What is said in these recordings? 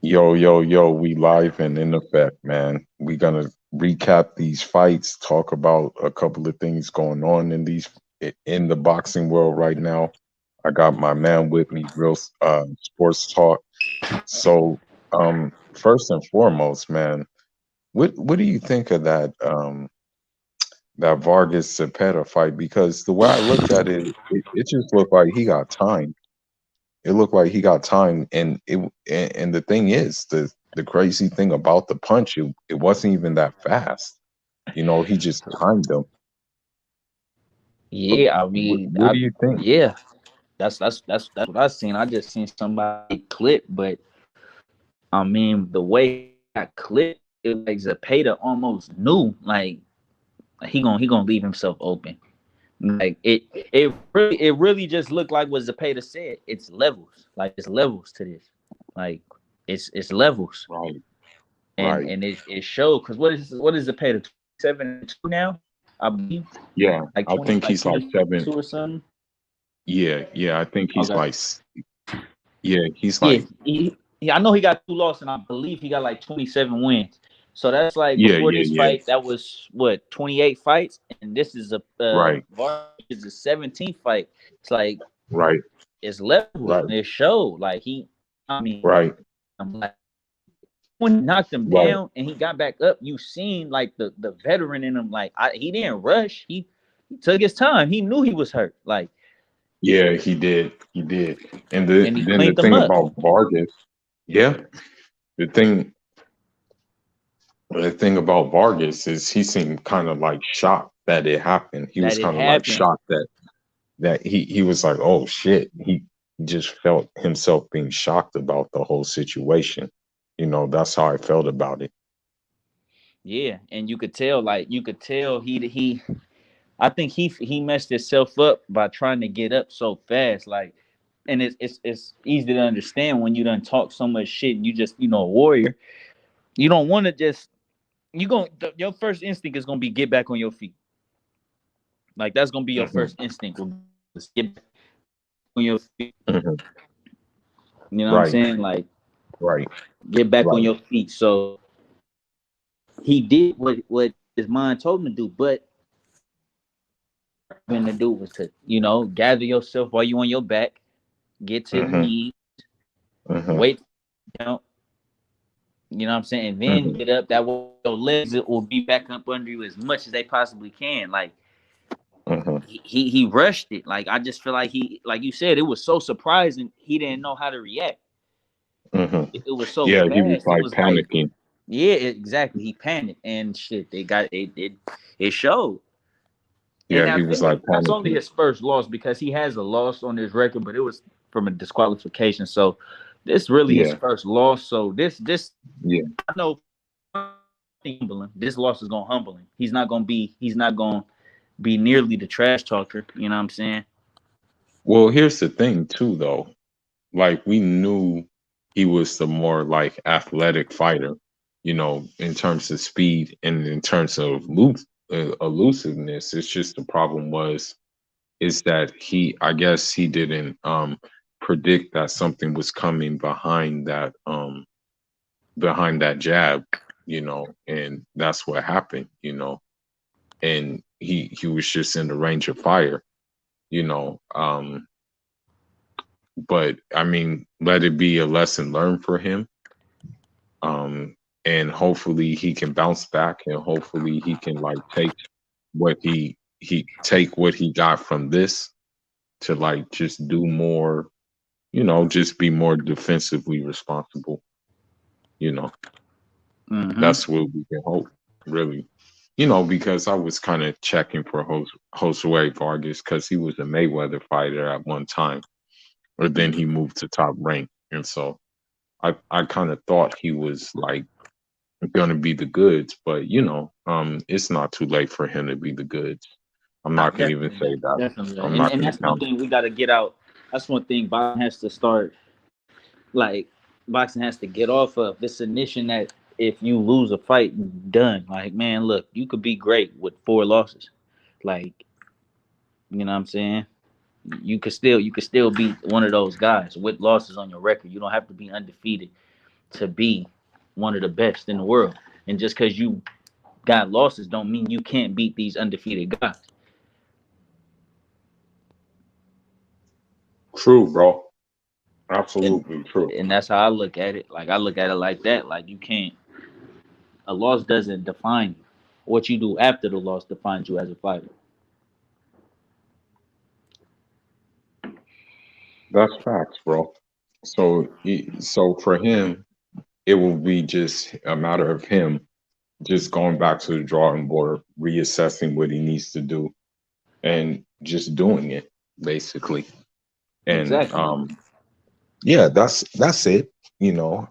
Yo, yo, yo, we live and in effect, man. We gonna recap these fights, talk about a couple of things going on in in the boxing world right now. I got my man with me, real sports talk. So, first and foremost, man, what do you think of that Vargas Zepeda fight? Because the way I looked at it, it just looked like he got time. It looked like he got time, and the thing is, the crazy thing about the punch, it wasn't even that fast. He just timed them. But Yeah, I what, mean, what do you think? yeah, that's what I seen. I just seen somebody clip, but I mean, the way he got clipped, it was like Zapata almost knew, like he gonna leave himself open. Like it really just looked like what Zapata said. It's levels, like it's levels to this, like it's levels, Right, and right. and it showed because what is Zapata 27-2 now, I believe, Yeah, like I 20 think like he's like 22 seven. or something. Yeah, yeah, I think he's Okay. like, yeah, he's Yeah, like, I know he got two losses, and I believe he got like 27 wins. So that's like yeah, before yeah, this yeah. fight, that was what 28 fights, and this is a Right, Vargas is a 17th fight. It's like right, it's levels, right, and it showed. Like I mean, right, I'm like when he knocked him right. down and he got back up, you seen like the veteran in him. Like he didn't rush. He took his time. He knew he was hurt. Like Yeah, he did, he did. And and he then the cleaned them thing up. about Vargas, yeah, the thing The thing about Vargas is he seemed kind of like shocked that it happened. He was That it kind of like happened. shocked that he was like, "Oh shit." He just felt himself being shocked about the whole situation. That's how I felt about it. Yeah, and you could tell he I think he messed himself up by trying to get up so fast. Like, and it's easy to understand when you done talk so much shit and you just a warrior. You don't want to just your first instinct is gonna be get back on your feet. Like that's gonna be your Hmm. first instinct. Regardless. Get back on your feet. Hmm. You know what I'm Right, saying? Like right, get back on right. your feet. So he did what his mind told him to do, but him to do was to gather yourself while you on your back, get to your Hmm. knees, Hmm. wait count. You know what I'm saying? And then Hmm. get up. That way your legs will be back up under you as much as they possibly can. Like Hmm. he rushed it. Like I just feel like like you said, it was so surprising. He didn't know how to react. Hmm. It was so Yeah, he was fast. It like was like, panicking. yeah, exactly. He panicked and shit. They got it showed. And Yeah, now he was like that's only panicking. his first loss because he has a loss on his record, but it was from a disqualification. So this really his Yeah, first loss. So this yeah. I know humbling. This loss is gonna humble him. He's not gonna be nearly the trash talker. You know what I'm saying? Well, here's the thing too, though. Like we knew he was the more like athletic fighter, in terms of speed and in terms of elusiveness. It's just the problem is that I guess he didn't predict that something was coming behind that jab, and that's what happened, and he was just in the range of fire, you know. But I mean, let it be a lesson learned for him. Um, and hopefully he can bounce back, and hopefully he can like take what he got from this to like just do more, just be more defensively responsible. You know, Mm-hmm. that's what we can hope, really. Because I was kind of checking for Josue Vargas because he was a Mayweather fighter at one time, or then he moved to top rank, and so I kind of thought he was like gonna be the goods, but it's not too late for him to be the goods. I'm not gonna even Definitely, say that. definitely, I'm and not and gonna that's one count. thing we got to get out. That's one thing boxing has to start. Like boxing has to get off of this admission that if you lose a fight, done. Like man, look, you could be great with four losses. Like you know what I'm saying? You could still be one of those guys with losses on your record. You don't have to be undefeated to be one of the best in the world. And just because you got losses don't mean you can't beat these undefeated guys. True, bro. And Absolutely true. and that's how I look at it. Like I look at it like that. Like you can't a loss doesn't define you. What you do after the loss defines you as a fighter. That's facts, bro. So for him, it will be just a matter of him just going back to the drawing board, reassessing what he needs to do, and just doing it basically. And Exactly. yeah, that's it. You know,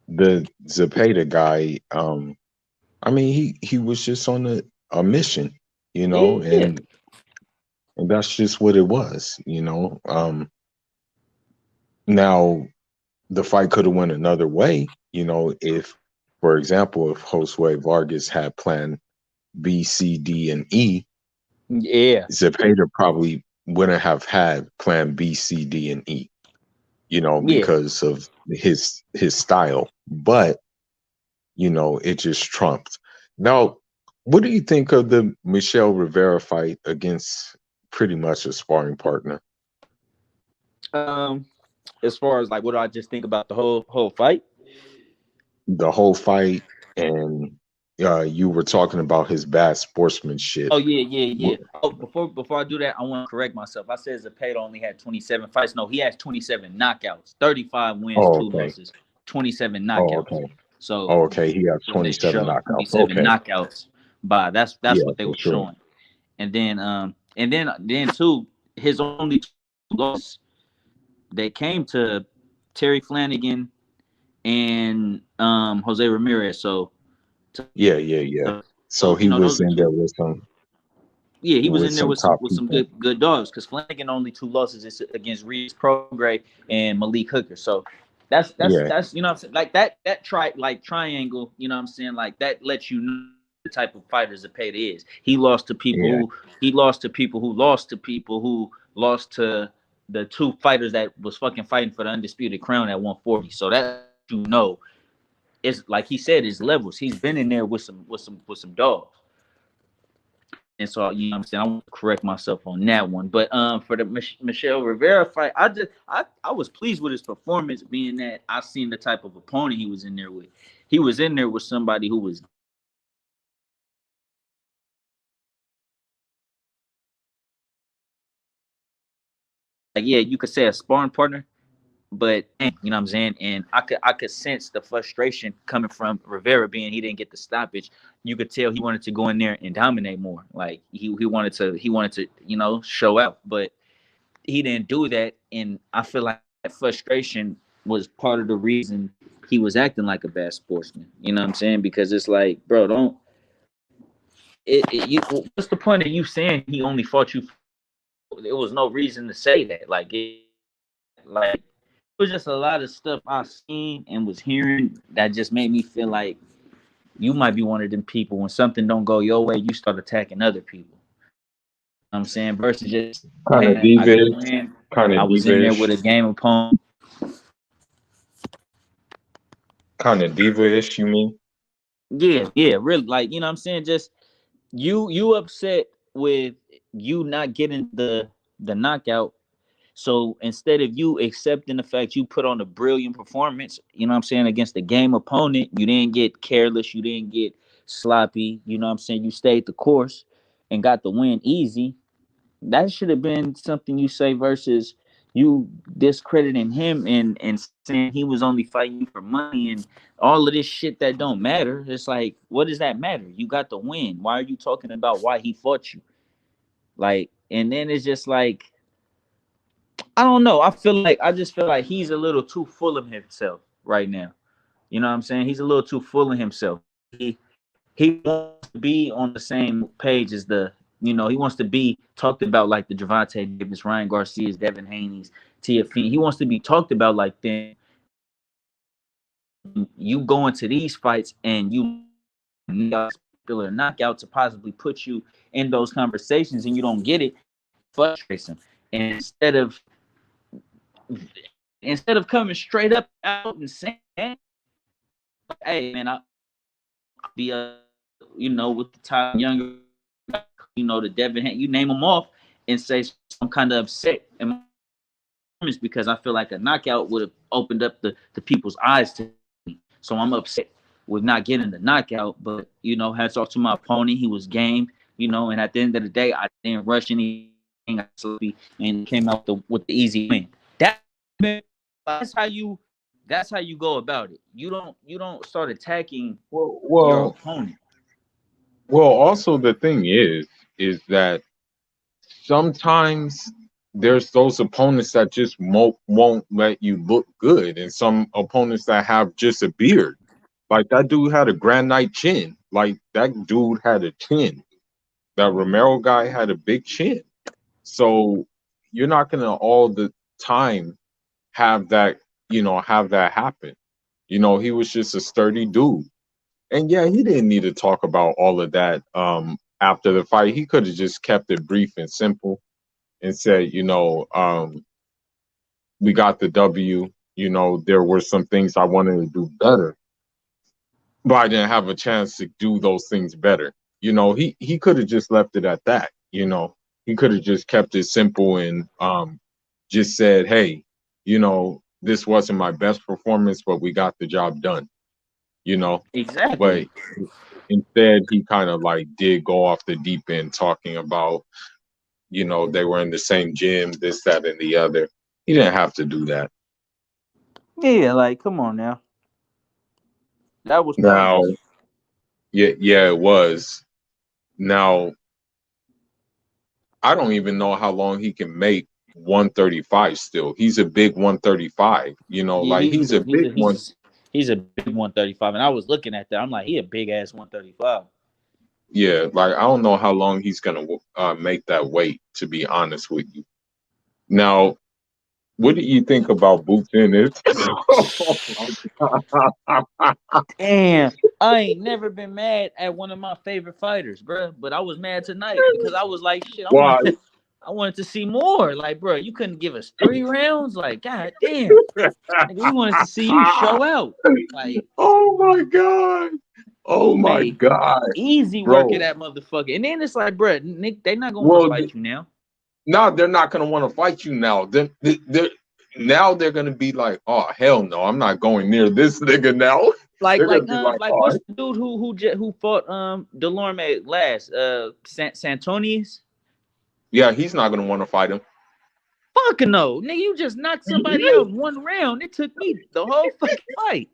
the Zepeda guy, I mean, he was just on a mission, you know, Yeah. and that's just what it was, you know. Now the fight could have went another way, you know, if, for example, if Josue Vargas had planned B, C, D, and E, Yeah. Zepeda probably wouldn't have had plan B, C, D, and E, you know, Yeah. because of his style. But, you know, it just trumped. Now, what do you think of the Michelle Rivera fight against pretty much a sparring partner? Um, as far as like what do I just think about the whole fight? The whole fight, and you were talking about his bad sportsmanship. Oh yeah. Wh- Oh, before I do that, I want to correct myself. I said Zepeda only had 27 fights. No, he has 27 knockouts, 35 wins, Oh, two okay. losses, 27 Oh, knockouts. okay. So Oh, okay. He has what they 27 show knockouts. 27 Okay. knockouts by that's Yeah, what they for were sure. showing. And then too, his only two losses they came to Terry Flanagan and Jose Ramirez. So Yeah. So so he was those are in there two. Yeah, he was with in there some with some top people. good dogs because Flanagan only two losses is against Reese Prograis and Malik Hooker. So Yeah, that's what I'm saying. Like that triangle, what I'm saying, like that lets you know the type of fighter Zepeda is. yeah, He lost to people who lost to people who lost to the two fighters that was fucking fighting for the undisputed crown at 140. So that it's like he said, his levels. He's been in there with some dogs. And so, what I'm saying, I want to correct myself on that one. But for the Michelle Rivera fight, I was pleased with his performance, being that I seen the type of opponent he was in there with. He was in there with somebody who was like, yeah, you could say a sparring partner, but what I'm saying, and I could sense the frustration coming from Rivera, being he didn't get the stoppage. You could tell he wanted to go in there and dominate more. Like he wanted to show out, but he didn't do that, and I feel like that frustration was part of the reason he was acting like a bad sportsman. You know what I'm saying? Because it's like, bro, don't what's the point of you saying he only fought you? There was no reason to say that. Like it was just a lot of stuff I seen and was hearing that just made me feel like you might be one of them people when something don't go your way, you start attacking other people. You know what I'm saying, versus just, kind of hey, I got a divish, win. kind of I was in there divish, with a game opponent. kind of divish. You mean? Yeah, really. Like, what I'm saying? Just you upset with you not getting the knockout. So instead of you accepting the fact you put on a brilliant performance, what I'm saying, against the game opponent, you didn't get careless, you didn't get sloppy, what I'm saying, you stayed the course and got the win easy. That should have been something you say versus you discrediting him and saying he was only fighting you for money and all of this shit that don't matter. It's like, what does that matter? You got the win. Why are you talking about why he fought you? Like, and then it's just like, I don't know. I just feel like he's a little too full of himself right now. You know what I'm saying? He's a little too full of himself. He wants to be on the same page as he wants to be talked about like the Gervonta Davis, Ryan Garcia's, Devin Haney's, TFP. He wants to be talked about like them. You go into these fights and you a knockout to possibly put you in those conversations and you don't get it, frustrates him. And instead of instead of coming straight up out and saying, "Hey, man, I'll be with the top younger, the Devin, you name them off, and say I'm kind of upset and because I feel like a knockout would have opened up the people's eyes to me. So I'm upset with not getting the knockout. But hats off to my opponent. He was game. And at the end of the day, I didn't rush anything. I sleepy and came out with the easy win. That's how you go about it. You don't start attacking your opponent. Well, also the thing is that sometimes there's those opponents that just won't let you look good, and some opponents that have just a beard. Like that dude had a granite chin. Like that dude had a chin. That Romero guy had a big chin. So you're not gonna all the time have that, happen. He was just a sturdy dude. And yeah, he didn't need to talk about all of that after the fight. He could have just kept it brief and simple and said, we got the W. There were some things I wanted to do better, but I didn't have a chance to do those things better. He could have just left it at that. He could have just kept it simple and just said, hey, this wasn't my best performance, but we got the job done. Exactly. But instead, he kind of like did go off the deep end talking about, they were in the same gym, this, that, and the other. He didn't have to do that. Yeah, like come on now. That was now. Yeah, it was. Now, I don't even know how long he can make 135 still. He's a big 135. He's a big one. He's a big 135, and I was looking at that. I'm like, he a big ass 135. Yeah, like I don't know how long he's gonna make that weight. To be honest with you. Now, what do you think about Boots Ennis? Damn, I ain't never been mad at one of my favorite fighters, bro. But I was mad tonight because I was like, shit, I wanted to see more. Like, bro, you couldn't give us 3 rounds. Like, god damn, we wanted to see you show out. Like, oh my god. Oh my god! Easy work of that motherfucker, and then it's like, bro, Nick, they not gonna want to fight you now. No, they're not gonna want to fight you now. Now they're gonna be like, oh hell no, I'm not going near this nigga now. Like what's the dude who fought Delorme last? Santonius. Yeah, he's not gonna want to fight him. Fucking no, nigga, you just knocked somebody out in 1 round. It took me the whole fucking fight.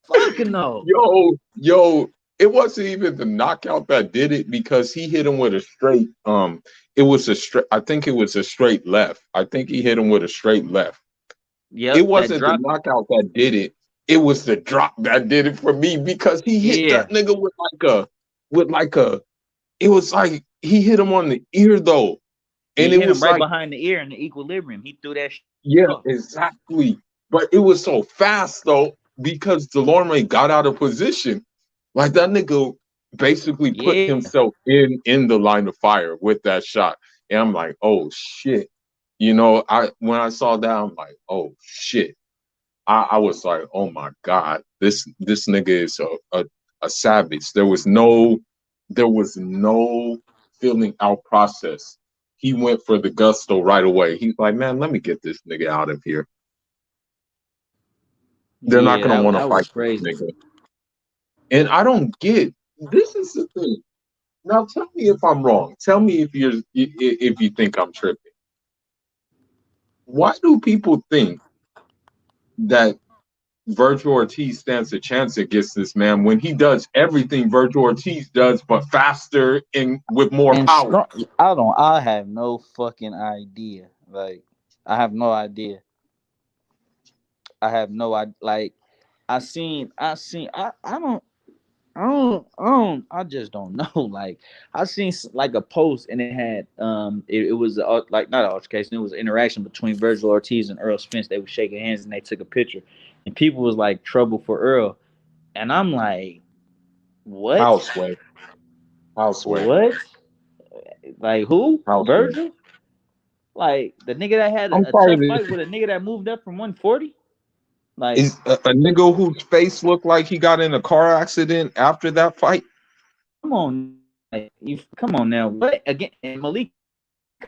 Fucking no. Yo, it wasn't even the knockout that did it because he hit him with a straight. It was a straight. I think it was a straight left. I think he hit him with a straight left. Yeah, it wasn't the knockout that did it. It was the drop that did it for me because he hit that nigga with like a. It was like he hit him on the ear though. And it was right behind the ear in the equilibrium. He threw that shit. Yeah, exactly. But it was so fast though because Delorme got out of position. Like that nigga basically put himself in the line of fire with that shot. And I'm like, oh shit. When I saw that, I'm like, oh shit. I was like, oh my God, this nigga is a savage. There was no feeling out process. He went for the gusto right away. He's like, man, let me get this nigga out of here. They're not gonna want to fight this nigga. And I don't get. This is the thing. Now tell me if I'm wrong. Tell me if you think I'm tripping. Why do people think that Vergil Ortiz stands a chance against this man when he does everything Vergil Ortiz does, but faster and with more power? I have no fucking idea. Like, I have no idea. I just don't know. Like, I seen like a post and it had it was like not an altercation, it was an interaction between Vergil Ortiz and Earl Spence. They were shaking hands and they took a picture, and people was like, trouble for Earl, and I'm like, what? Houseway. What? Like who? Vergil? Like the nigga that had I'm a sorry. tough fight with a nigga that moved up from 140. Like, Is a nigga whose face looked like he got in a car accident after that fight? come on, like you come on now. What again? And Malik,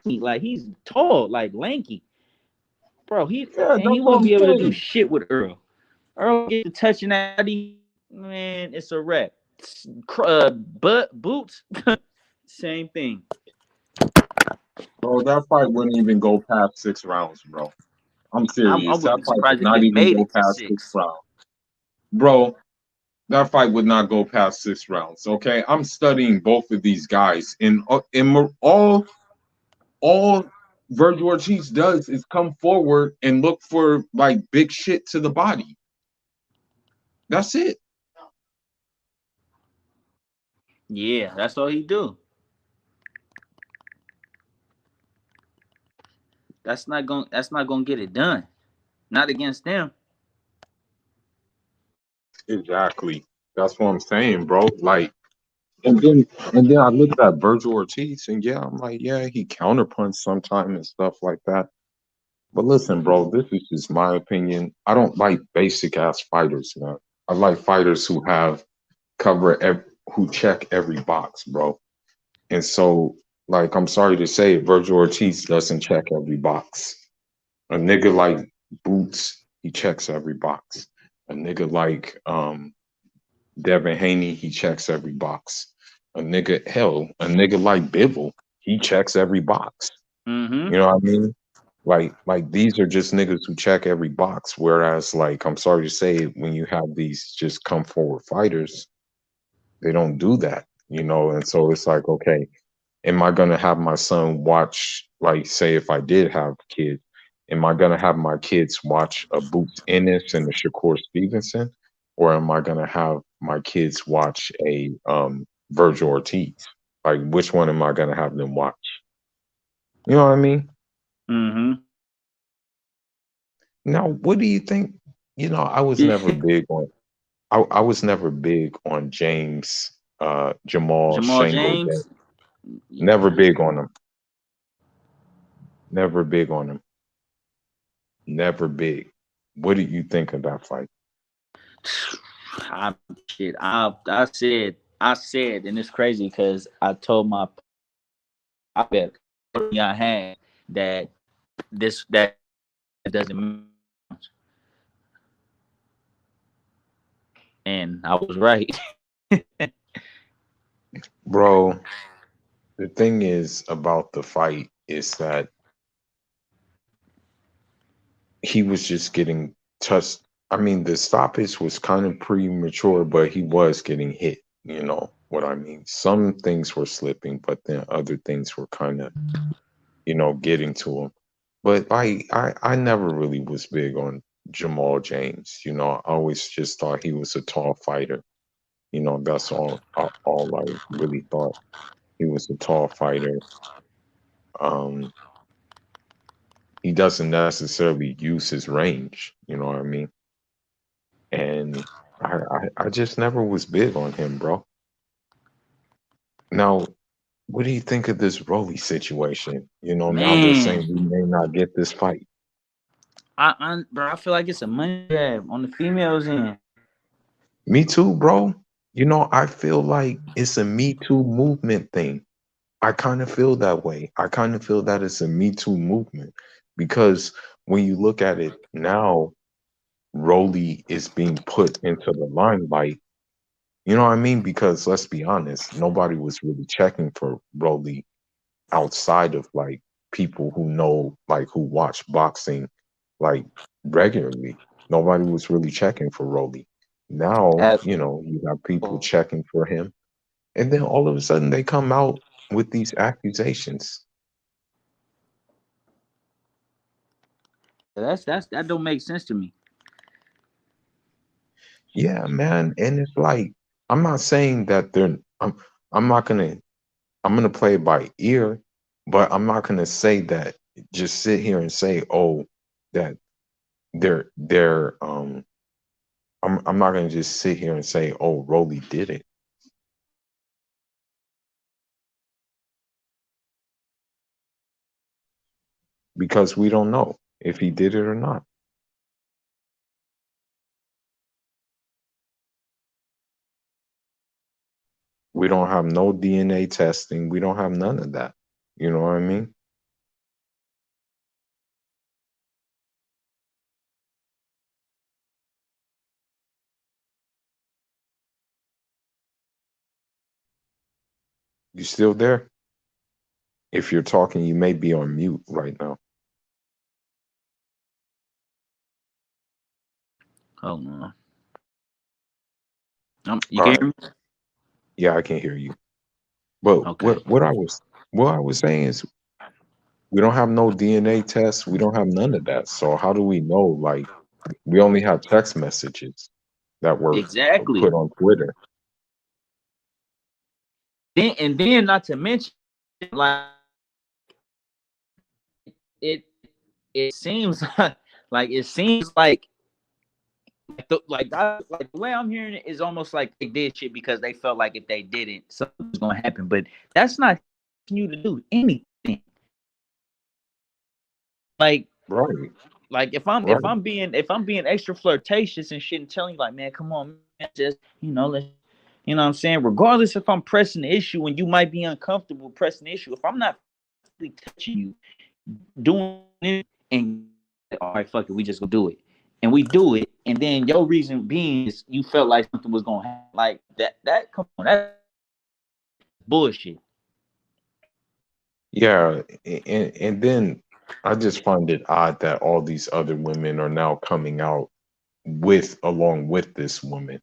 like he's tall, like lanky, bro. Yeah, He that's what wouldn't I'm be able to do saying. shit with Earl. Earl get to touching that, man. It's a wrap. But boots, same thing. Bro, that fight wouldn't even go past 6 rounds, bro. I'm I serious. That wouldn't be fight would surprised if not it even made go it to past six 6. rounds. Bro, that fight would not go past 6 rounds. Okay. I'm studying both of these guys. And all Virgil Ortiz does is come forward and look for like big shit to the body. That's it. Yeah, that's all he do. That's not gonna get it done. Not against them. Exactly. That's what I'm saying, bro. Like, and then I looked at Virgil Ortiz, and yeah, I'm like, yeah, he counterpunched sometime and stuff like that. But listen, bro, this is just my opinion. I don't like basic ass fighters, man. I like fighters who check every box, bro. And so, like, I'm sorry to say, Virgil Ortiz doesn't check every box. A nigga like Boots, he checks every box. A nigga like Devin Haney, he checks every box. A nigga like Bivol, he checks every box. Mm-hmm. You know what I mean? Like these are just niggas who check every box. Whereas, like, I'm sorry to say, when you have these just come forward fighters, they don't do that, you know. And so it's like, okay, am I gonna have my son watch, like, say if I did have kids, am I gonna have my kids watch a Boots Ennis and a Shakur Stevenson, or am I gonna have my kids watch a Virgil Ortiz? Like, which one am I gonna have them watch? You know what I mean? Mm-hmm. Now, what do you think? You know, I was never big on James Jamal Jamal Shango James. James. Never big on him. Never big on him. Never big. What did you think of that fight? I, shit. I said, and it's crazy because I told my I bet I had that that doesn't matter. And I was right. Bro, the thing is about the fight is that he was just getting touched. I mean, the stoppage was kind of premature, but he was getting hit. You know what I mean? Some things were slipping, but then other things were kind of, getting to him. But I never really was big on Jamal James. You know, I always just thought he was a tall fighter. You know, that's all I really thought. He was a tall fighter. Um, he doesn't necessarily use his range. You know what I mean? And I just never was big on him, bro. Now, what do you think of this Rolly situation? You know, now they're Man, saying we may not get this fight. bro, I feel like it's a money grab on the females end. Me too, bro. You know, I feel like it's a Me Too movement thing. I kind of feel that way. I kind of feel that it's a Me Too movement because when you look at it now, Rolly is being put into the limelight. You know what I mean? Because let's be honest, nobody was really checking for Rolly outside of like people who know, like who watch boxing like regularly. Nobody was really checking for Rolly. Now, At you got people checking for him. And then all of a sudden they come out with these accusations. that don't make sense to me. Yeah, man. And it's like, I'm not saying that I'm not gonna I'm gonna play it by ear, but I'm not gonna say that, just sit here and say, oh, that they're I'm not gonna just sit here and say, oh, Rolly did it. because we don't know if he did it or not. We don't have no DNA testing. We don't have none of that. You know what I mean? You still there? If you're talking, you may be on mute right now. Hold on. You All can right. hear me? Yeah, I can hear you. But Okay. what I was saying is we don't have no DNA tests. We don't have none of that. So how do we know? Like we only have text messages that were Exactly. put on Twitter. Then not to mention, like it it seems like it seems like the way I'm hearing it is almost like they did shit because they felt like if they didn't, something was gonna happen. But that's not you to do anything. Like Right. like Right. if I'm being extra flirtatious and shit and telling you like, man, come on, man, just let's what I'm saying? Regardless if I'm pressing the issue and you might be uncomfortable pressing the issue, if I'm not touching you, doing it and all right, fuck it, we just gonna do it. And we do it, and then your reason being is you felt like something was gonna happen. Like that come on, that's bullshit. Yeah. And then I just find it odd that all these other women are now coming out with along with this woman.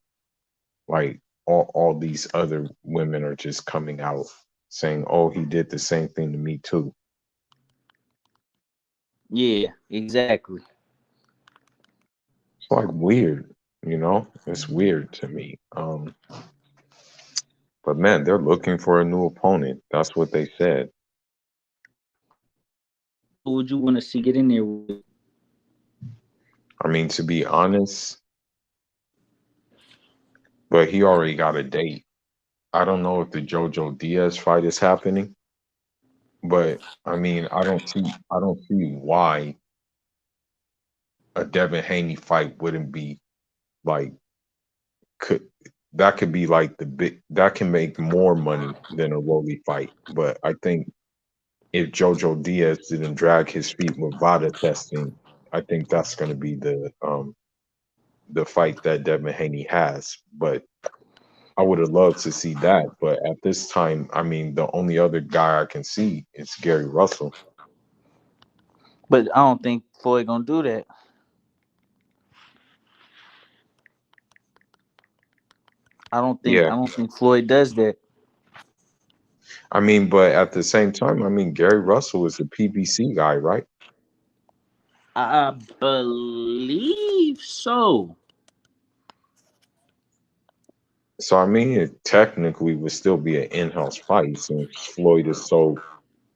Like all these other women are just coming out saying, "Oh, he did the same thing to me too." Yeah, exactly. It's like weird, you know? It's weird to me. But man, they're looking for a new opponent. That's what they said. Who would you want to see get in there with? I mean, to be honest, but he already got a date. I don't know if the Jojo Diaz fight is happening, but I mean, I don't see why a Devin Haney fight wouldn't be like could that could be like the big that can make more money than a Rolly fight. But I think if Jojo Diaz didn't drag his feet with VADA testing, I think that's going to be the fight that Devin Haney has. But I would have loved to see that. But at this time, I mean, the only other guy I can see is Gary Russell. But I don't think Floyd gonna do that. Yeah, I don't think Floyd does that. I mean, but at the same time, I mean, Gary Russell is a PBC guy, right? I believe so. So I mean, it technically would still be an in-house fight since Floyd is so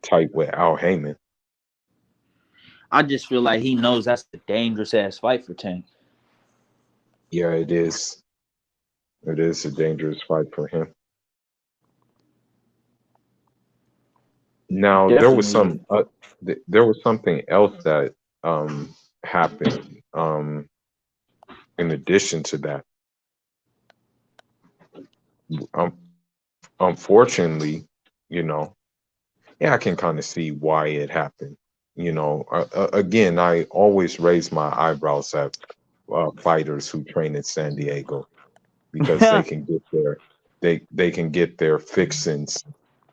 tight with Al Heyman. I just feel like he knows that's a dangerous ass fight for Tank. Yeah, it is. It is a dangerous fight for him. Now there was Definitely is. some there was something else that happened in addition to that. Um, Unfortunately, you know, yeah, I can kind of see why it happened. You know, again, I always raise my eyebrows at fighters who train in San Diego because they can get their fixins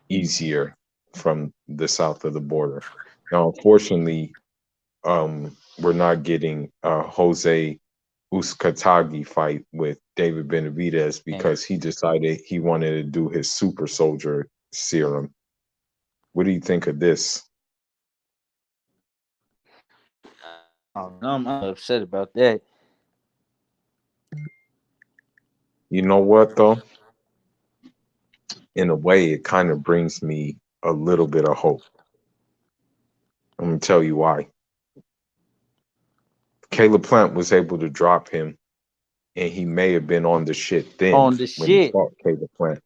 easier from the south of the border. Now, unfortunately, we're not getting a Jose Uzcategui fight with David Benavidez because he decided he wanted to do his super soldier serum. What do you think of this? I'm upset about that. You know what though? In a way, it kind of brings me a little bit of hope. I'm gonna tell you why. Caleb Plant was able to drop him, and he may have been on the shit then On the when he shit. fought Caleb Plant.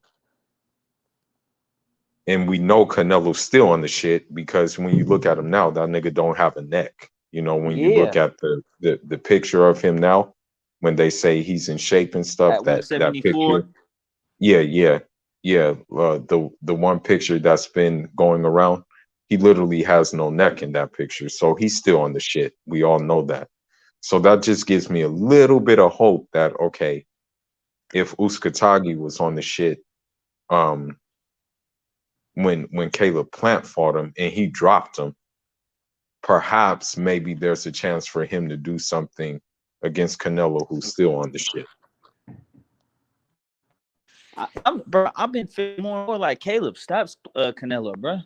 And we know Canelo's still on the shit because when you look at him now, that nigga don't have a neck. You know, when you look Yeah, at the picture of him now, when they say he's in shape and stuff, at that 174. picture, yeah, yeah, yeah. The one picture that's been going around, he literally has no neck in that picture, so he's still on the shit. We all know that. So that just gives me a little bit of hope that okay, if Uskatagi was on the shit, um, when Caleb Plant fought him and he dropped him, perhaps maybe there's a chance for him to do something against Canelo, who's still on the shit. Bro, I've been feeling more and more like Caleb. Stop Canelo, bro.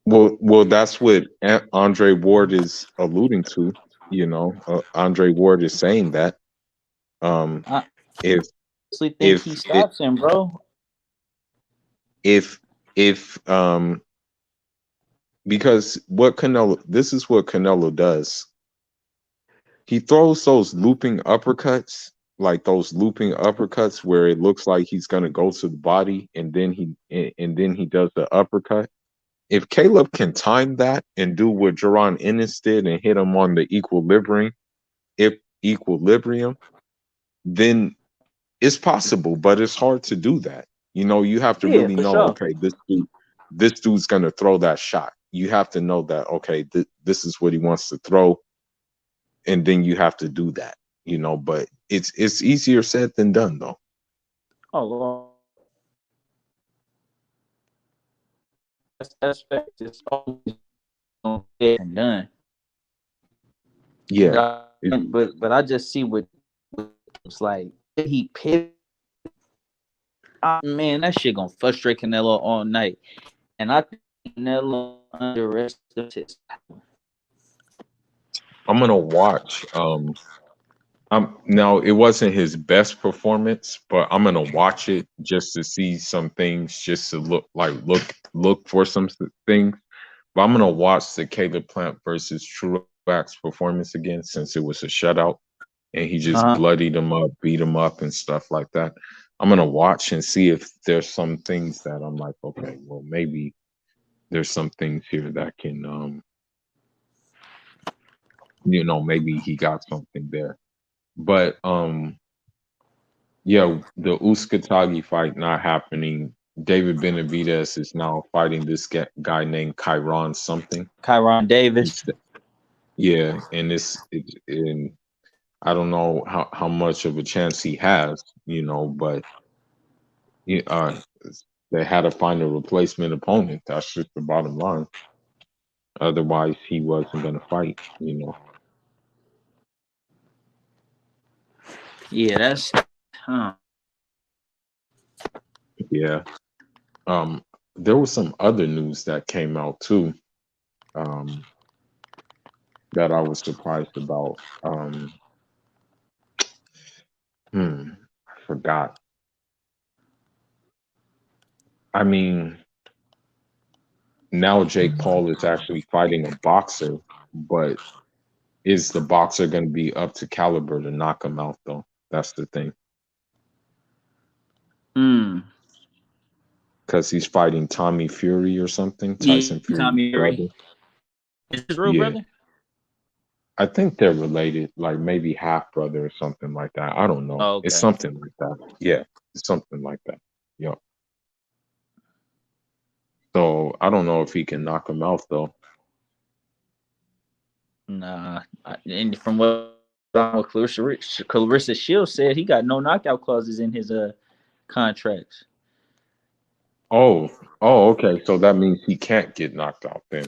Well, that's what Andre Ward is alluding to. You know, Andre Ward is saying that I if honestly think he if it stops him, bro. if because what Canelo this is what Canelo does. He throws those looping uppercuts, like those looping uppercuts where it looks like he's gonna go to the body and then he does the uppercut. If Caleb can time that and do what Jaron Ennis did and hit him on the equilibrium, then it's possible, but it's hard to do that. You know, you have to Yeah, really for know, sure. okay, this dude's gonna throw that shot. You have to know that, okay, this is what he wants to throw, and then you have to do that. You know, but it's easier said than done, though. Oh, Lord. That's fact. It's always said and done. Yeah, But I just see what it's like. He pissed. Man, that shit gonna frustrate Canelo all night. And I think Canelo underestimates his power. I'm gonna watch. Now it wasn't his best performance, but I'm gonna watch it just to see some things, just to look for some things. But I'm gonna watch the Caleb Plant versus Truax performance again since it was a shutout and he just Uh-huh. bloodied him up, beat him up, and stuff like that. I'm gonna watch and see if there's some things that I'm like, okay, well maybe there's some things here that can, you know, maybe he got something there. But yeah, the Uskatagi fight not happening. David Benavidez is now fighting this guy named Kyron something. Kyron Davis. Yeah, and and I don't know how much of a chance he has, you know, but uh, they had to find a replacement opponent. That's just the bottom line. Otherwise, he wasn't going to fight, you know. Yeah, that's Yeah. Um, there was some other news that came out too. Um, that I was surprised about. I forgot. I mean, now Jake Paul is actually fighting a boxer, but is the boxer going to be up to caliber to knock him out, though? That's the thing. Because he's fighting Tommy Fury or something, Yeah, Tyson Fury's Tommy Fury. brother. Is his real Yeah, brother? I think they're related, like maybe half brother or something like that. I don't know. Oh, It's okay. something like that. Yeah, it's something like that. Yeah. So I don't know if he can knock him out though. Nah. And from what Clarissa Shields said, he got no knockout clauses in his contracts. Oh, oh, okay. So that means he can't get knocked out then.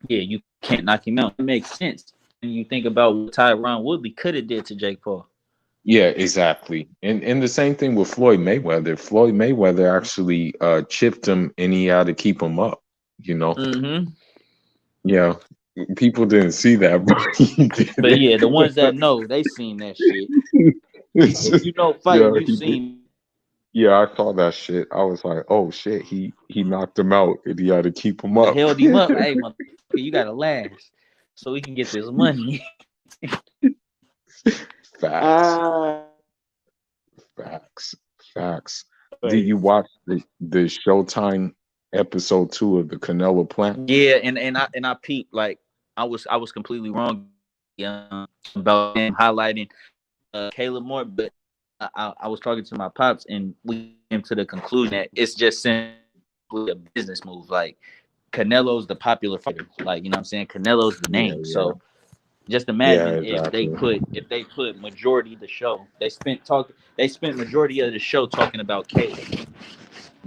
Yeah, you can't knock him out. It makes sense. And you think about what Tyron Woodley could have did to Jake Paul. Yeah, exactly. And the same thing with Floyd Mayweather. Floyd Mayweather actually chipped him and he had to keep him up, you know. Mm-hmm. Yeah. People didn't see that, but he did But it. yeah, the ones that know, they seen that shit. If you know Yeah, fighting, you he did. seen. Yeah, I saw that shit. I was like, oh shit, he knocked him out and he had to keep him But up. held him up. Hey, motherfucker, you gotta last so we can get this money. Facts. Facts. Facts. Did you watch the Showtime episode 2 of the Canelo Plant? Yeah, and I peeped like I was completely wrong about him highlighting Caleb Moore, but I was talking to my pops and we came to the conclusion that it's just simply a business move. Like Canelo's the popular fighter, like you know what I'm saying. Canelo's the Yeah, name, yeah, so just yeah, imagine exactly. if they put majority of the show they spent majority of the show talking about Caleb.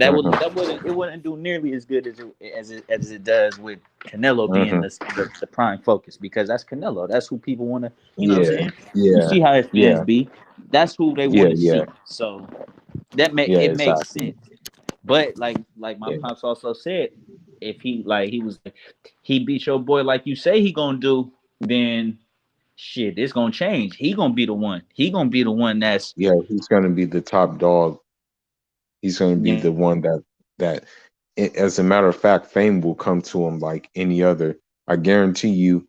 Hmm. It wouldn't do nearly as good as it does with Canelo being Hmm. the prime focus because that's Canelo. That's who people want to, you know what I'm Yeah, saying? You yeah, see how his fans yeah, be. That's who they yeah, want to yeah, see. So yeah, it makes exactly. sense. But like my Yeah, pops also said, if he beat your boy like you say he gonna do, then shit, it's gonna change. He gonna be the one. He gonna be the one that's yeah, he's gonna be the top dog. He's gonna be yeah. the one that, as a matter of fact, fame will come to him like any other. I guarantee you,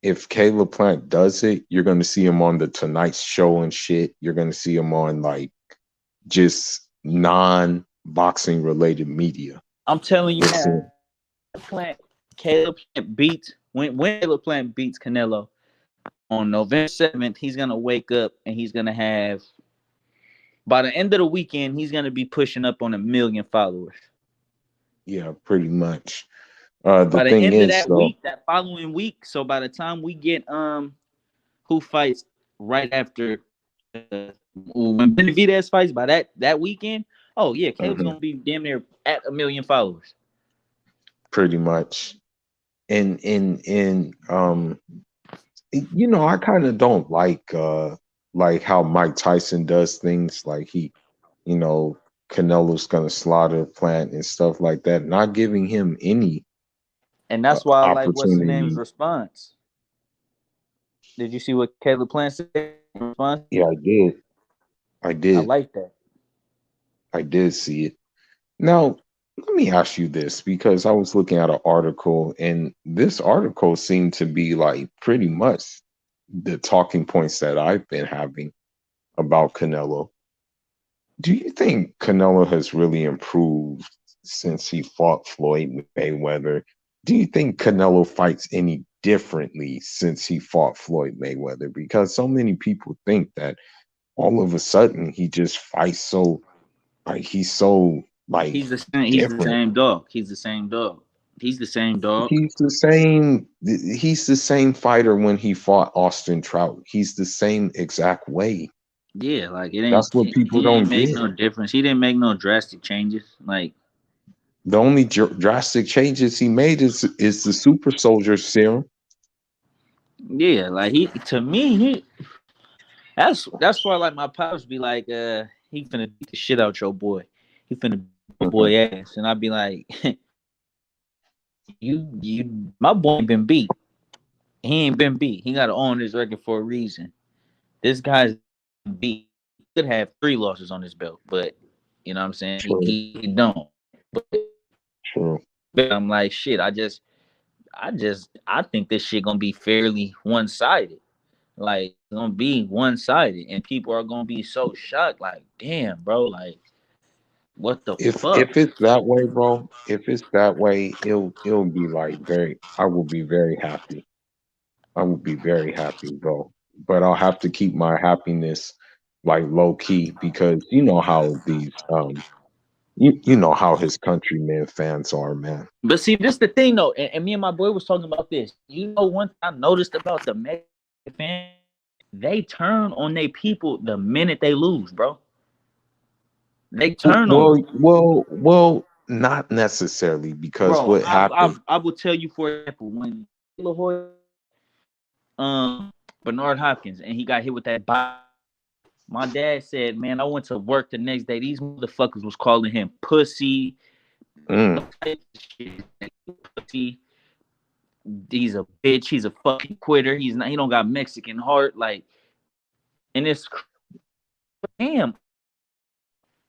if Caleb Plant does it, you're gonna see him on the Tonight Show and shit. You're gonna see him on like just non-boxing related media. I'm telling you You'll see now, him. Plant Caleb Plant beats when Caleb Plant beats Canelo on November 7th, he's gonna wake up and he's gonna have by the end of the weekend, he's gonna be pushing up on 1 million followers. Yeah, pretty much. The By the thing end of is, that though, week, that following week, so by the time we get who fights right after when Benavidez fights by that weekend, oh yeah, Caleb's mhm, gonna be damn near at 1 million followers. pretty much. And I kind of don't like how Mike Tyson does things. Like you know, Canelo's gonna slaughter Plant and stuff like that, not giving him any And that's why I like what's the name's opportunity. response. Did you see what Caleb Plant said in response? Yeah, I did. I I did. like that. I did see it. Now, let me ask you this because I was looking at an article, and this article seemed to be like pretty much the talking points that I've been having about Canelo. Do you think Canelo has really improved since he fought Floyd Mayweather? Do you think Canelo fights any differently since he fought Floyd Mayweather? Because so many people think that all of a sudden he just fights so like he's so like He's the same. He's the different. same dog. He's the same dog. He's the same dog. He's the same fighter when he fought Austin Trout. He's the same exact way. Yeah, like it ain't. That's what people He don't ain't make get. no difference. He didn't make no drastic changes. Like The only drastic changes he made is the super soldier serum. yeah, like he to me he that's why like my pops be like he finna beat the shit out your boy. He finna beat your Mhm. boy ass, and I'd be like you my boy ain't been beat. He ain't been beat. He got to own his record for a reason. This guy's beat. He could have 3 losses on his belt, but you know what I'm saying True, he don't. true. But I'm like shit. I think this shit gonna be fairly one sided. Like it's gonna be one sided, and people are gonna be so shocked. Like damn, bro. Like what the fuck? If it's that way, bro, if it's that way, it'll be like very. I will be very happy. I will be very happy, bro. But I'll have to keep my happiness like low key because you know how these you know how his countrymen fans are, man. But see, this the thing though, and me and my boy was talking about this. You know, one thing I noticed about the Mexican fans, they turn on their people the minute they lose, bro. They turn on them. Not necessarily because Bro, what happened. I will tell you for example when La Hoya, Bernard Hopkins and he got hit with that body. My dad said, "Man, I went to work the next day. These motherfuckers was calling him pussy, Mm, pussy. He's a bitch. He's a fucking quitter. He's not. He don't got Mexican heart. Like, and it's damn.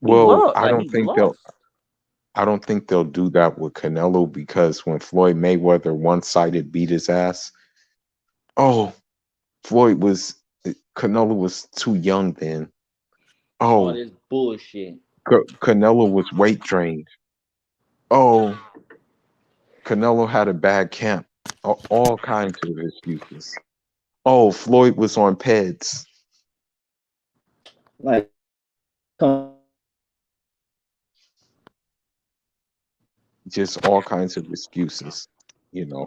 He well, lost. Like he lost. I don't think they'll do that with Canelo because when Floyd Mayweather one-sided beat his ass, oh, Floyd was Canelo was too young then. All Oh, this bullshit. Canelo was weight trained. Oh, Canelo had a bad camp. All kinds of excuses. Oh, Floyd was on PEDs. Like, come Just all kinds of excuses. You know,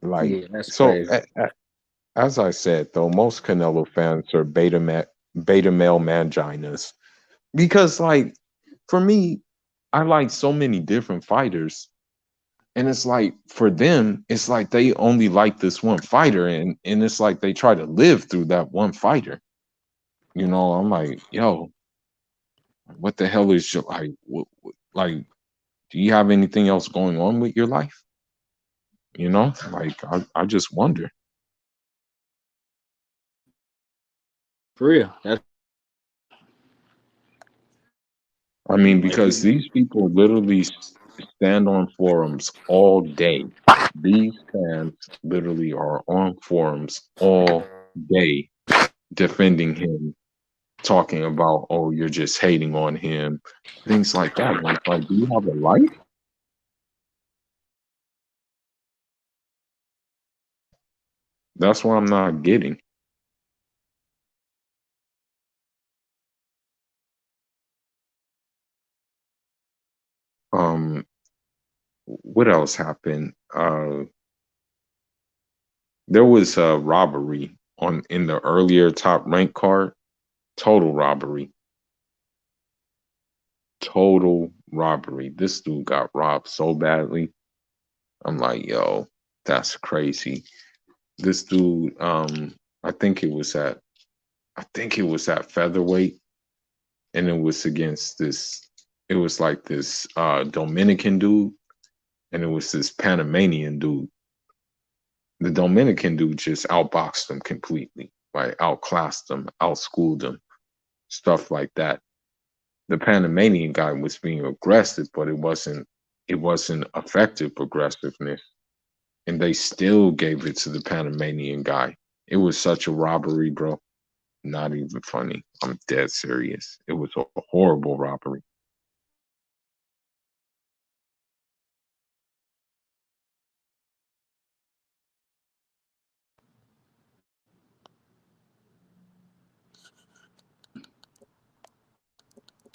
like yeah, that's so. crazy. As I said, though, most Canelo fans are beta male manginas because, like, for me, I like so many different fighters, and it's like for them, it's like they only like this one fighter, and it's like they try to live through that one fighter. You know, I'm like, yo, what the hell is your like? Like, do you have anything else going on with your life? You know, like I just wonder. For real. That's I mean, like because people. these people literally stand on forums all day. These fans literally are on forums all day defending him, talking about, oh, you're just hating on him, things like that. And it's like, do you have a life? That's what I'm not getting. Um, what else happened? There was a robbery on in the earlier top rank card. Total robbery. Total robbery. This dude got robbed so badly. I'm like, yo, that's crazy. This dude, I think it was at featherweight, and it was against this. It was like this Dominican dude, and it was this Panamanian dude. The Dominican dude just outboxed him completely, like outclassed him, outschooled him, stuff like that. The Panamanian guy was being aggressive, but it wasn't effective aggressiveness, and they still gave it to the Panamanian guy. It was such a robbery, bro. Not even funny. I'm dead serious. It was a horrible robbery.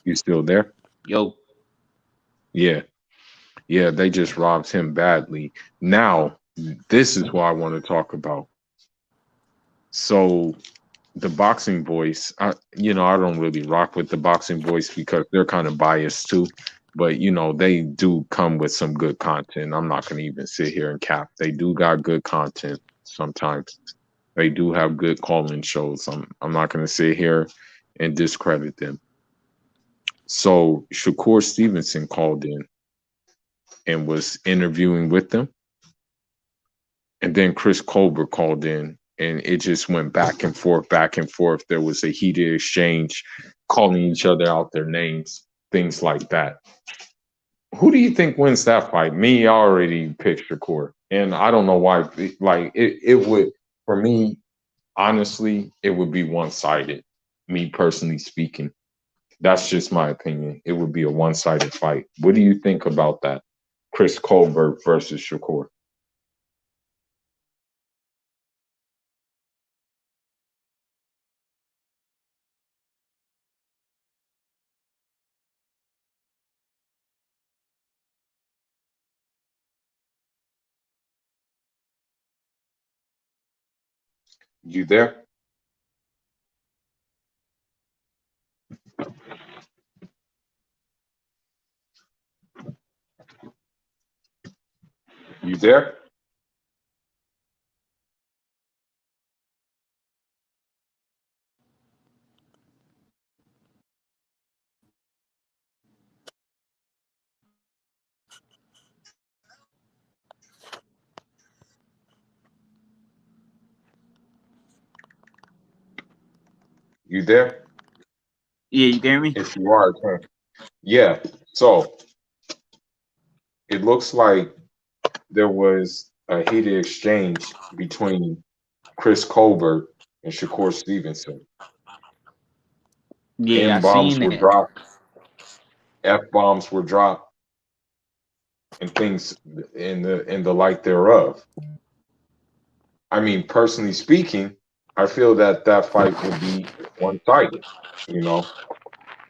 You still there? Yo, Yeah. Yeah, they just robbed him badly. Now, this is what I want to talk about. So the boxing voice, I don't really rock with the boxing voice because they're kind of biased too. But they do come with some good content. I'm not gonna even sit here and cap. They do got good content sometimes. They do have good call-in shows. I'm not gonna sit here and discredit them. So Shakur Stevenson called in and was interviewing with them. And then Chris Colbert called in, and it just went back and forth, back and forth. There was a heated exchange, calling each other out their names, things like that. Who do you think wins that fight? Me, I already picked Shakur, and I don't know why. Like it would for me, honestly, it would be one sided. Me personally speaking, that's just my opinion. It would be a one sided fight. What do you think about that? Chris Colbert versus Shakur. You there? You there? You there? yeah, you can hear me? If you are, okay. Yeah. So it looks like there was a heated exchange between Chris Colbert and Shakur Stevenson. Yeah, I N bombs seen were that. dropped, F bombs were dropped, and things in the light thereof. I mean, personally speaking, I feel that that fight will be one sided. You know,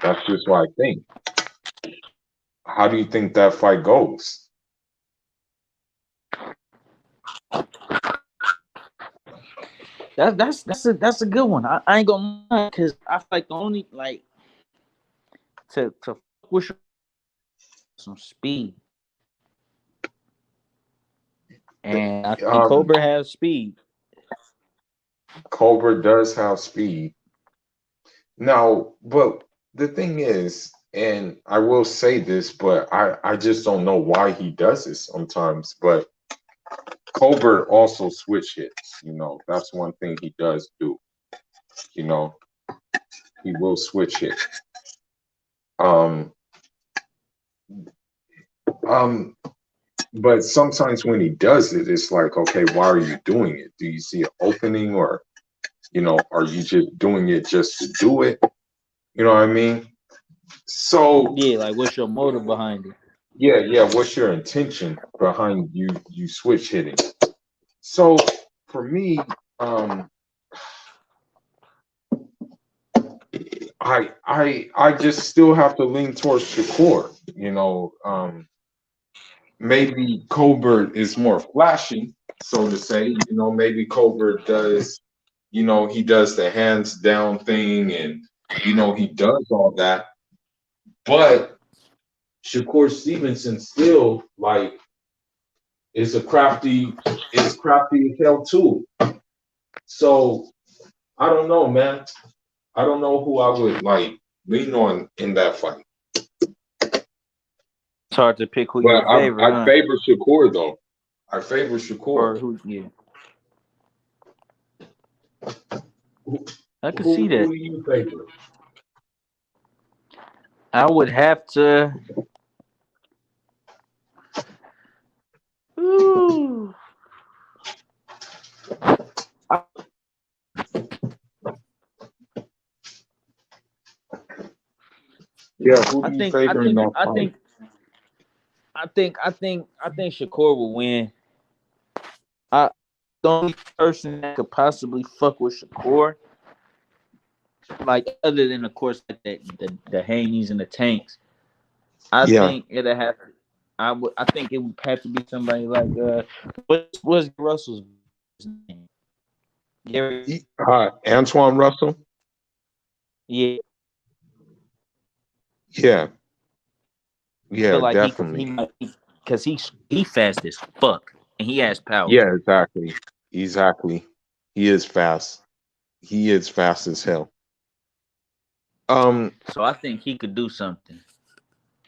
that's just what I think. How do you think that fight goes? That's a good one. I ain't gonna lie, because I feel like the only like to push some speed, and I think Um, Cobra has speed. Colbert does have speed now, but the thing is, and I will say this, but I just don't know why he does this sometimes. But Colbert also switch hits. You know, that's one thing he does do. You know, he will switch it. Um, um, but sometimes when he does it, it's like, okay, why are you doing it? Do you see an opening, or are you just doing it just to do it? You know what I mean? So Yeah, like what's your motive behind it? yeah, yeah. What's your intention behind you switch hitting? So for me, um, I just still have to lean towards Shakur. Maybe Colbert is more flashy, so to say. Maybe Colbert does, he does the hands down thing, and he does all that. But Shakur Stevenson still like is crafty as hell too. So I don't know, man. I don't know who I would like lean on in that fight. It's hard to pick who you But would favor, I huh? favor Shakur though. I favor Shakur. Or who? Yeah, Who I could see that. do you favor? I would have to. Ooh, Yeah, who I do you think, I favor in think, that I fight? think, I think Shakur will win. I The only person that could possibly fuck with Shakur, like other than of course like the Haney's and the Tanks, I Yeah. think it'd have. I think it would have to be somebody like what's Russell's name? Gary. Antoine Russell? Yeah, Yeah. I feel Yeah, like he definitely. might because he fast as fuck and he has power. Yeah, exactly. Exactly. He is fast. He is fast as hell. Um, So I think he could do something.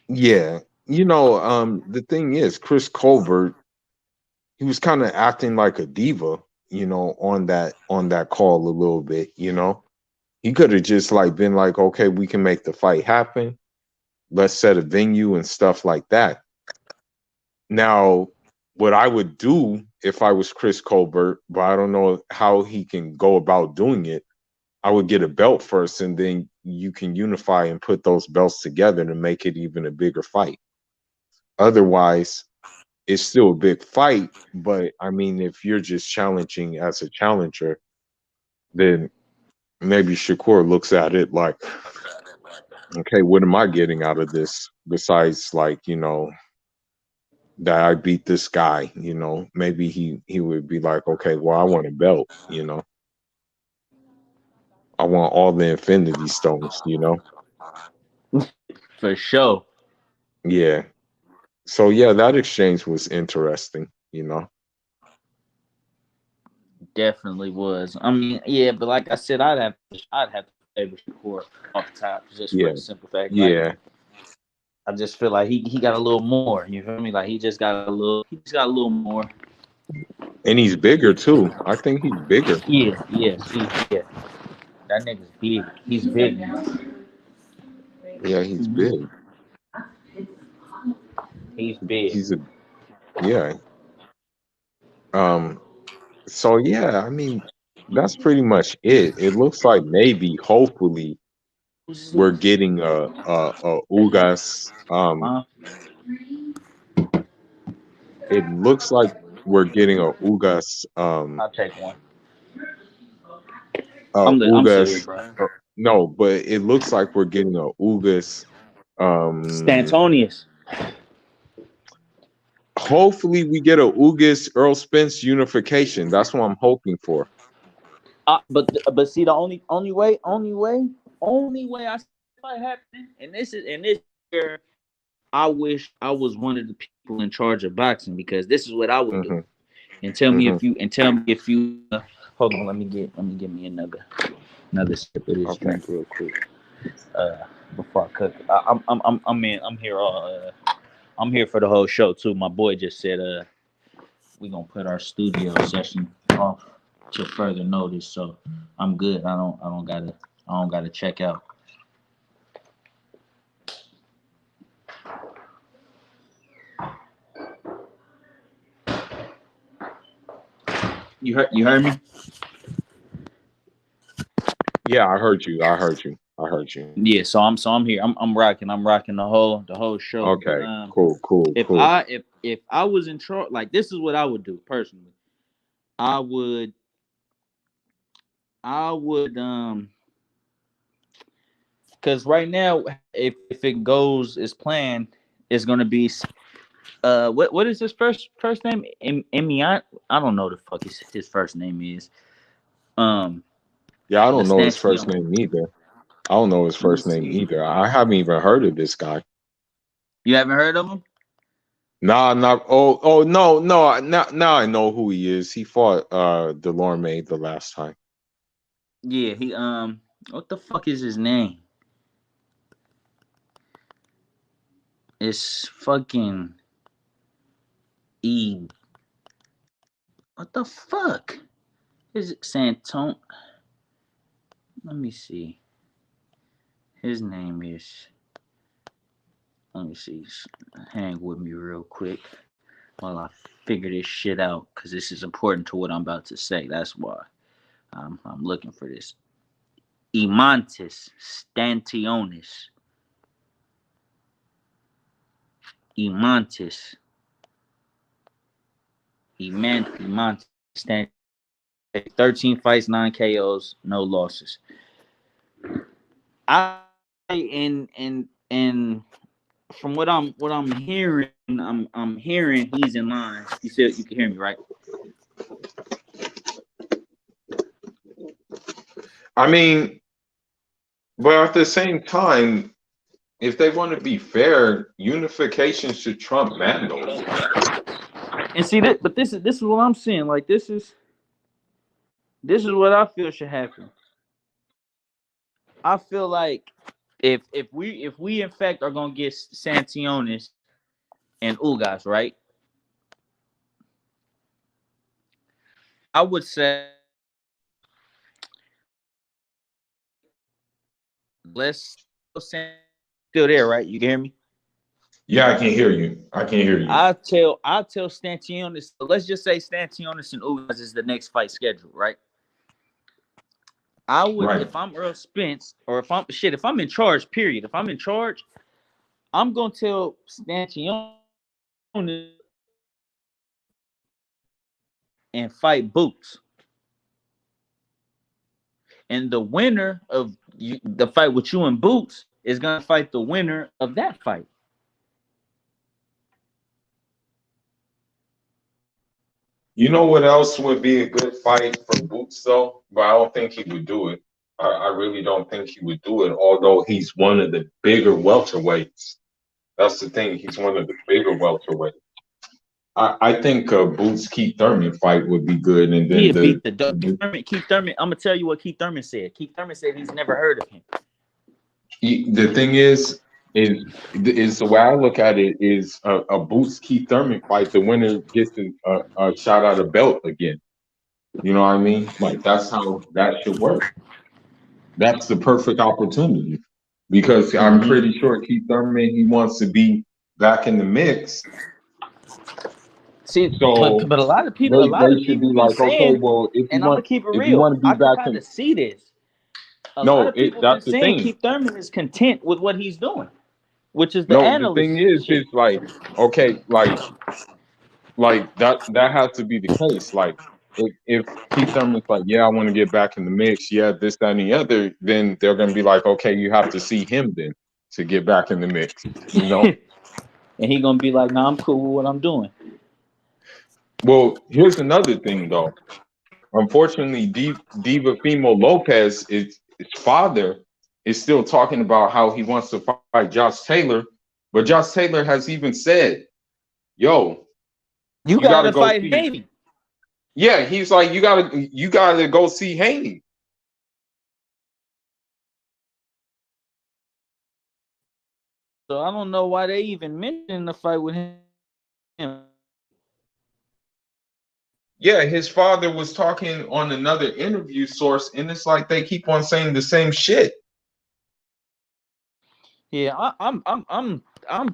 yeah. The thing is, Chris Colbert, he was kind of acting like a diva, on that call a little bit. He could have just like been like, okay, we can make the fight happen. Let's set a venue and stuff like that. Now, what I would do if I was Chris Colbert, but I don't know how he can go about doing it, I would get a belt first, and then you can unify and put those belts together to make it even a bigger fight. Otherwise, it's still a big fight, but I mean, if you're just challenging as a challenger, then maybe Shakur looks at it like, okay, what am I getting out of this besides like, that I beat this guy. Maybe he would be like, okay, well, I want a belt. I want all the Infinity Stones. For sure. Yeah. So yeah, that exchange was interesting. Definitely was. I mean, yeah, but like I said, I'd have to favor Shakur off top just for Yeah. the simple fact, like Yeah. I just feel like he got a little more. You feel me? Like he just got a little more. And he's bigger too. I think he's bigger. Yeah, yeah. That nigga's big. He's big now. Yeah, he's Hmm. big. He's big. He's a yeah. Um so yeah, I mean, that's pretty much it. It looks like maybe, hopefully, we're getting a Ugas. It looks like we're getting a Ugas. I'll take one. I'm serious, Ugas. bro. No, but it looks like we're getting a Ugas. Stantonius. Hopefully, we get a Ugas Earl Spence unification. That's what I'm hoping for. But see, the only way I see it happening, and this where I wish I was one of the people in charge of boxing, because this is what I would do. And tell me if you hold on, let me get me another sip of this drink real quick. Before I cook. I'm here for the whole show too. My boy just said we're gonna put our studio session off to further notice, so I'm good. I don't gotta check out. You heard me? Yeah, I heard you. Yeah, so I'm here. I'm rocking the whole show. Okay, cool. If I was in charge, like, this is what I would do personally. I would because right now, if it goes as planned, it's gonna be what is his first name? Emiant? I don't know the fuck his first name is. Yeah, I don't know his first name either. I haven't even heard of this guy. You haven't heard of him? Nah. Oh no. Now I know who he is. He fought Delorme the last time. Yeah, he what the fuck is his name? It's fucking E. What the fuck? Is it Santone? Let me see. His name is. Let me see. Hang with me real quick while I figure this shit out, because this is important to what I'm about to say. That's why I'm looking for this. Emantis Stantionis. Emantis 13 fights, 9 KOs, no losses. And from what I'm hearing, I'm hearing he's in line. You said you can hear me, right? I mean, but at the same time, if they want to be fair, unification should trump Mandos. And see that, but this is what I'm saying. Like, this is what I feel should happen. I feel like if we in fact are gonna get Santionis and Ugas, right? I would say let's still there, right? You can hear me? Yeah, I can hear you. I'll tell Stantionis. Let's just say Stantionis and Ugas is the next fight scheduled, right? I would, if I'm Earl Spence, or if I'm in charge, period. If I'm in charge, I'm gonna tell Stantionis and fight Boots. And the winner of the fight with you and Boots is gonna fight the winner of that fight. You know what else would be a good fight for Boots, though? But I don't think he would do it. I really don't think he would do it, although he's one of the bigger welterweights. That's the thing. He's one of the bigger welterweights. I think Boots Keith Thurman fight would be good, and then Keith Thurman. I'm gonna tell you what Keith Thurman said. Keith Thurman said he's never heard of him. The thing is the way I look at it is a Boots Keith Thurman fight. The winner gets a shot at a belt again. You know what I mean? Like, that's how that should work. That's the perfect opportunity, because I'm pretty sure Keith Thurman, he wants to be back in the mix. See, but a lot of people, should be like, saying, okay, well, if you want to be back in, to see this. A lot No, of people been that's the saying thing. Keith Thurman is content with what he's doing, which is the No, the analyst thing is, shit. like, okay, like that has to be the case. Like, if Keith Thurman's like, yeah, I want to get back in the mix, yeah, this, that, and the other, then they're gonna be like, okay, you have to see him then to get back in the mix. You know. And he gonna be like, "Nah, I'm cool with what I'm doing." Well, here's another thing though. Unfortunately, Diva Fimo Lopez, his father, is still talking about how he wants to fight Josh Taylor, but Josh Taylor has even said, "Yo, You you got to gotta go fight see." Haney. Yeah, he's like, you gotta go see Haney. So I don't know why they even mentioned the fight with him. Yeah, his father was talking on another interview source, and it's like they keep on saying the same shit. Yeah, I'm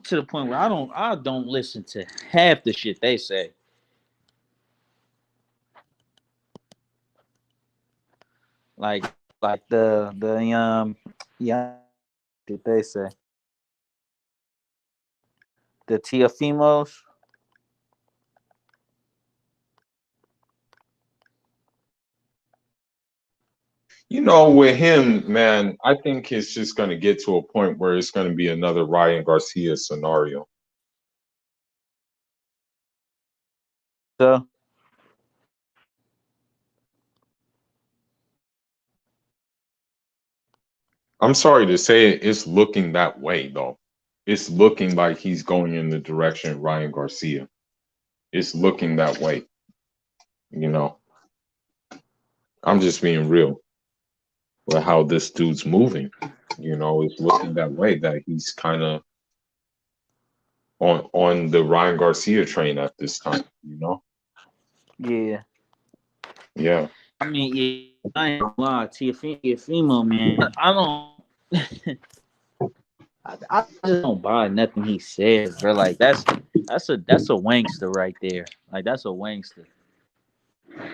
to the point where I don't listen to half the shit they say. Like the yeah, did they say the Tiafimos? You know, with him, man, I think it's just going to get to a point where it's going to be another Ryan Garcia scenario. So I'm sorry to say it, it's looking that way though. It's looking like he's going in the direction of Ryan Garcia. It's looking that way. You know, I'm just being real with how this dude's moving. You know, it's looking that way that he's kind of on the Ryan Garcia train at this time. You know, yeah, yeah. I mean, yeah, I ain't gonna lie, Tiafimo, man, I don't. I just don't buy nothing he says, bro. Like that's a wankster right there. Like that's a wankster.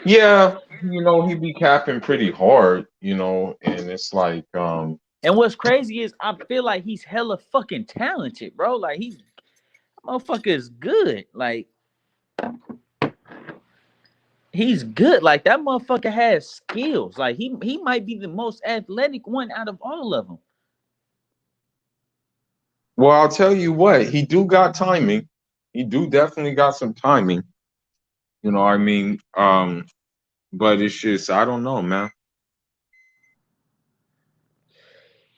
Yeah, you know, he be capping pretty hard, you know, and it's like, And what's crazy is I feel like he's hella fucking talented, bro. Like he's motherfucker is good. Like he's good. Like that motherfucker has skills. Like he might be the most athletic one out of all of them. well, I'll tell you what, he do got timing. He do definitely got some timing. You know, I mean, but it's just I don't know, man.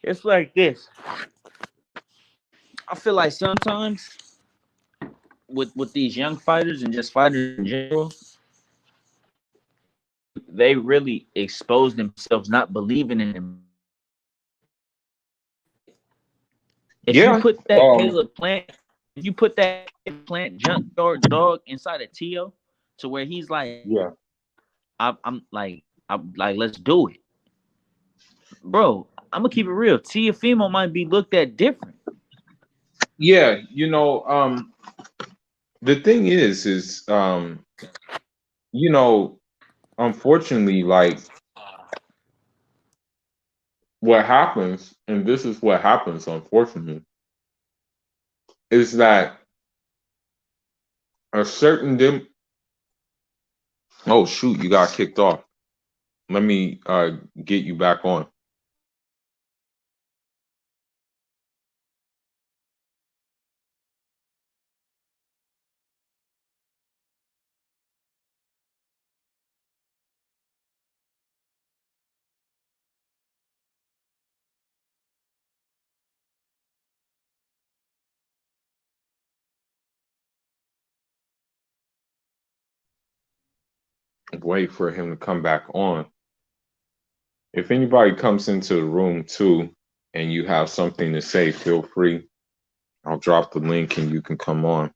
It's like this. I feel like sometimes with these young fighters and just fighters in general, they really expose themselves not believing in them. If you Yeah. put that Caleb Plant, if you put that Plant junkyard dog inside of Tio to where he's like, Yeah. I'm like, let's do it, bro. I'm gonna keep it real. Tiafimo might be looked at different. Yeah, you know, the thing is, you know, unfortunately, like what happens, and this is what happens, unfortunately, is that a certain oh shoot, you got kicked off. Let me get you back on. Wait for him to come back on. If anybody comes into the room too and you have something to say, feel free. I'll drop the link and you can come on.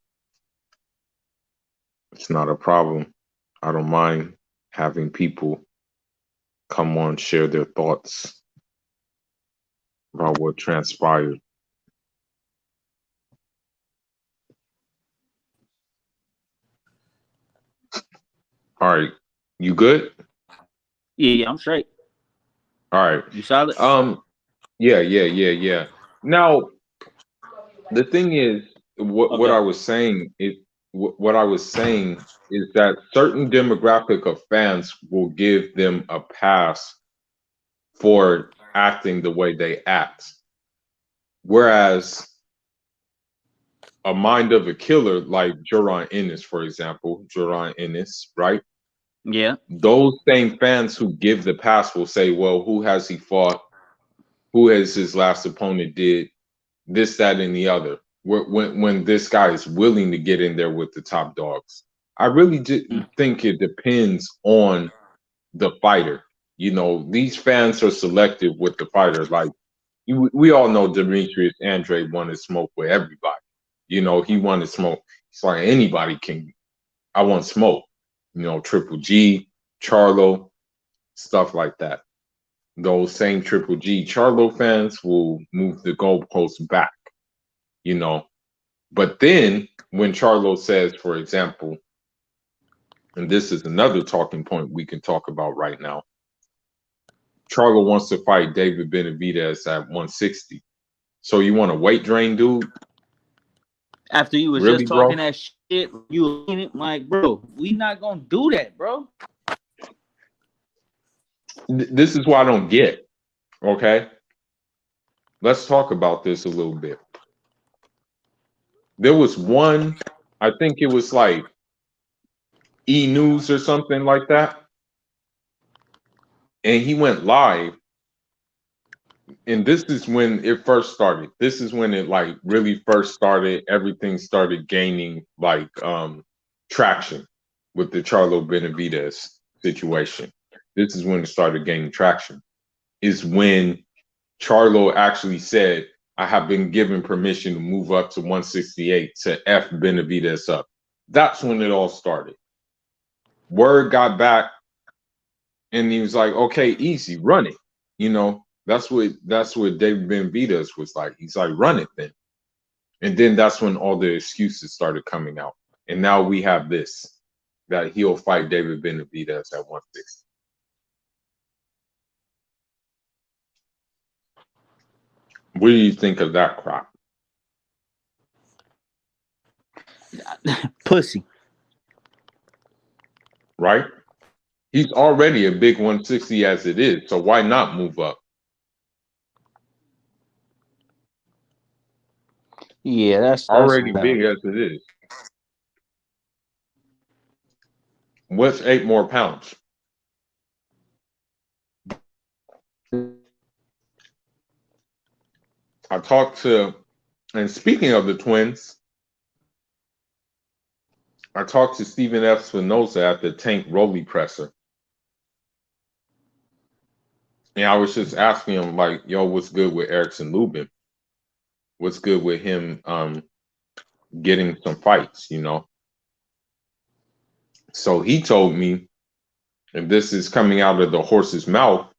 It's not a problem. I don't mind having people come on, share their thoughts about what transpired. All right. You good? Yeah, I'm straight. All right. You solid? Yeah. Now, the thing is, what Okay. I was saying is what I was saying is that certain demographic of fans will give them a pass for acting the way they act, whereas a mind of a killer like Joran Ennis, for example, Joran Ennis, right? Yeah. Those same fans who give the pass will say, "Well, who has he fought? Who has his last opponent did this, that, and the other?" When this guy is willing to get in there with the top dogs, I really think it depends on the fighter. You know, these fans are selective with the fighter. Like we all know, Demetrius Andre wanted smoke with everybody. You know, he wanted smoke. It's like anybody can. I want smoke. You know, Triple G, Charlo, stuff like that. Those same Triple G Charlo fans will move the goalposts back, you know. But then when Charlo says, for example, and this is another talking point we can talk about right now, Charlo wants to fight David Benavidez at 160. So you want a weight drain, dude? After you was Really, just bro? talking that shit, you like, bro, we not gonna do that, bro. This is what I don't get. Okay. Let's talk about this a little bit. There was one, I think it was like E News or something like that. And he went live. And this is when it first started. This is when it like really first started. Everything started gaining like traction with the Charlo Benavidez situation. This is when it started gaining traction. Is when Charlo actually said, "I have been given permission to move up to 168 to F Benavidez up." That's when it all started. Word got back, and he was like, "Okay, easy, run it." You know, that's what David Benavidez was like. He's like, "Run it then," and then that's when all the excuses started coming out, and now we have this that he'll fight David Benavidez at 160. What do you think of that crap? Pussy. Right? He's already a big 160 as it is, so why not move up? Yeah, that's Already big as it is. What's 8 more pounds? I talked to, and speaking of the twins, I talked to Stephen F. Spinoza at the Tank Rolly presser. And I was just asking him, like, yo, what's good with Erickson Lubin? What's good with him getting some fights, you know? So he told me, and this is coming out of the horse's mouth,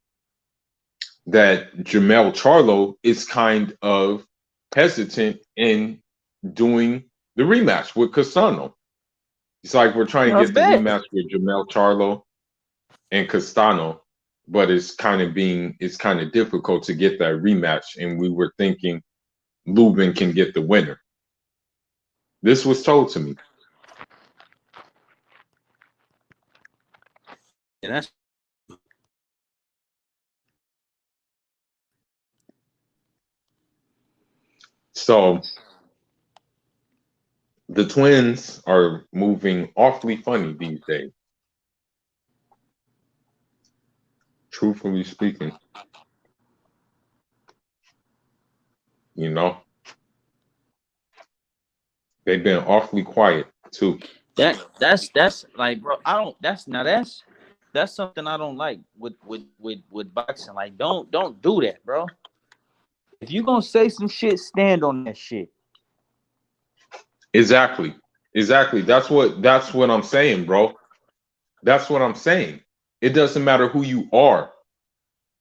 that Jermell Charlo is kind of hesitant in doing the rematch with Castano. It's like we're trying to I get the bet. rematch with Jermell Charlo and Castano, but it's kind of difficult to get that rematch. And we were thinking Lubin can get the winner. This was told to me. Yeah, that's So the twins are moving awfully funny these days. Truthfully speaking, you know, they've been awfully quiet too. that's like, bro. I don't. That's something I don't like with boxing. Like, don't do that, bro. If you gonna say some shit, stand on that shit. Exactly. Exactly. That's what I'm saying, bro. That's what I'm saying. It doesn't matter who you are.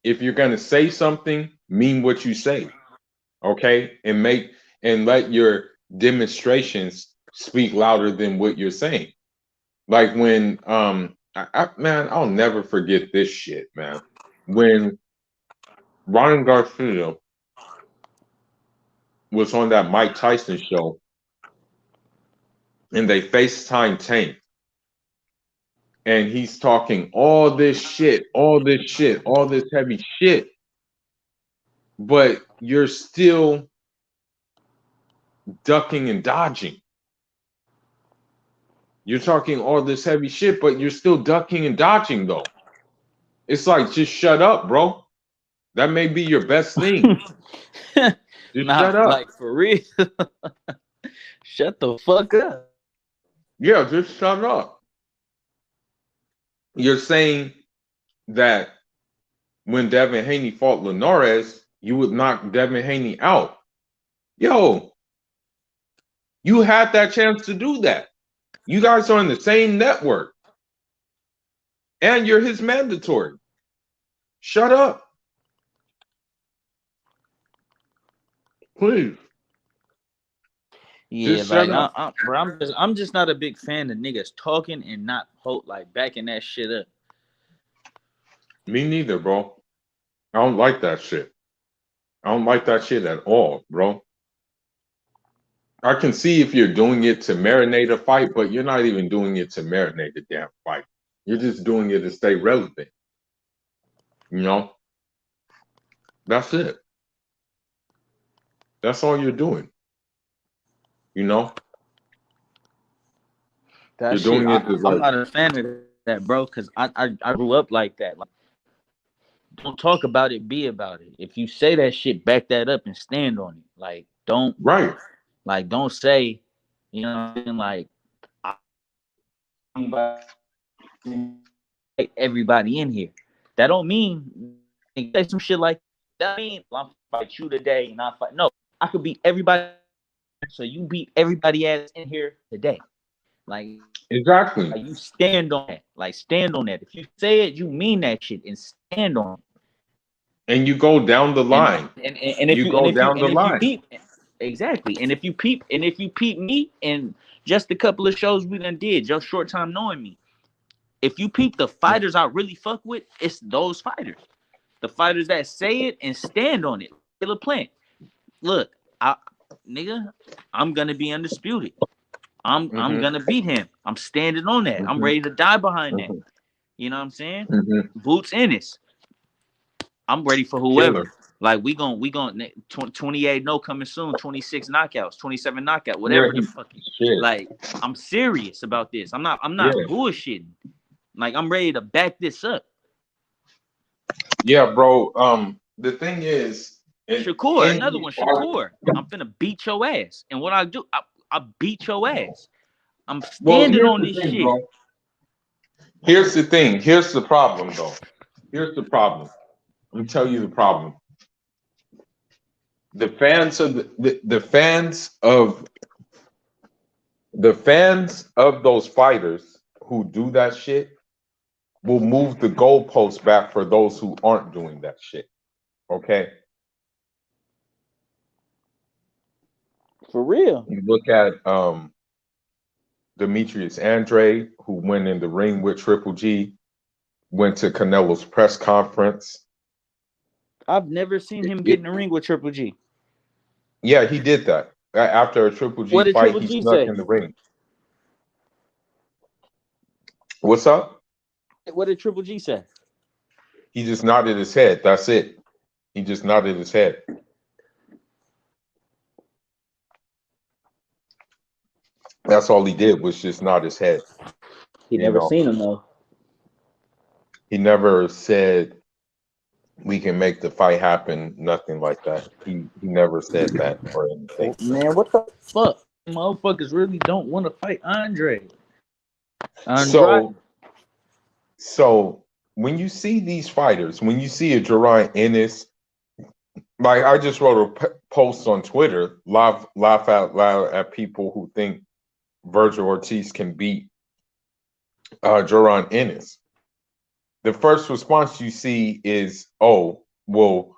If you're gonna say something, mean what you say. Okay? And let your demonstrations speak louder than what you're saying. Like when man, I'll never forget this shit, man. When Ryan Garcia was on that Mike Tyson show, and they FaceTime Tank, and he's talking all this shit, all this shit, all this heavy shit, but you're still ducking and dodging. You're talking all this heavy shit, but you're still ducking and dodging, though. It's like, just shut up, bro. That may be your best thing. Just shut up. Like, for real. Shut the fuck up. Yeah, just shut up. You're saying that when Devin Haney fought Linares, you would knock Devin Haney out. Yo, you had that chance to do that. You guys are on the same network. And you're his mandatory. Shut up. Please. Yeah, just like I'm just not a big fan of niggas talking and not like backing that shit up. Me neither, bro. I don't like that shit. I don't like that shit at all, bro. I can see if you're doing it to marinate a fight, but you're not even doing it to marinate the damn fight. You're just doing it to stay relevant. You know? That's it. That's all you're doing. You know? That you're doing it I'm not a fan of that, bro, because I grew up like that. Like, don't talk about it, be about it. If you say that shit, back that up and stand on it. Like, don't don't say, you know, like everybody in here. That don't mean say some shit like that. Mean I'll fight you today and I fight. No, I could beat everybody. So you beat everybody ass in here today. Like, exactly. Like, you stand on that. Like, stand on that. If you say it, you mean that shit and stand on it. And you go down the line. And if you go down the line. Exactly. And if you peep me and just a couple of shows we done did, just short time knowing me. If you peep the fighters I really fuck with, it's those fighters. The fighters that say it and stand on it. Killer Plant. Look, nigga, I'm gonna be undisputed. I'm gonna beat him. I'm standing on that. I'm ready to die behind that. You know what I'm saying? Boots Ennis. I'm ready for whoever. Killer. Like we gon' 28 no coming soon, 26 knockouts, 27 knockout, whatever the fucking shit. Like, I'm serious about this. I'm not bullshitting. Like, I'm ready to back this up. Yeah, bro. The thing is, Shakur, another one, Shakur. I'm finna beat your ass. And what I do, I beat your ass. I'm standing on this shit. Bro. Here's the thing. Here's the problem, though. Here's the problem. Let me tell you the problem. The fans of the fans of those fighters who do that shit will move the goalposts back for those who aren't doing that shit. Okay? For real. You look at Demetrius Andre, who went in the ring with Triple G, went to Canelo's press conference. I've never seen him get in the ring with Triple G. Yeah, he did that. After a Triple G fight, he snuck in the ring. What's up? What did Triple G say? He just nodded his head. That's it. He just nodded his head. That's all he did was just nod his head. He never seen him, though. He never said, we can make the fight happen, nothing like that. He never said that or anything. Man, what the fuck? Motherfuckers really don't want to fight Andre. So when you see these fighters, when you see a Jaron Ennis, like I just wrote a post on Twitter, laugh out loud at people who think Virgil Ortiz can beat Jaron Ennis. The first response you see is, oh, well,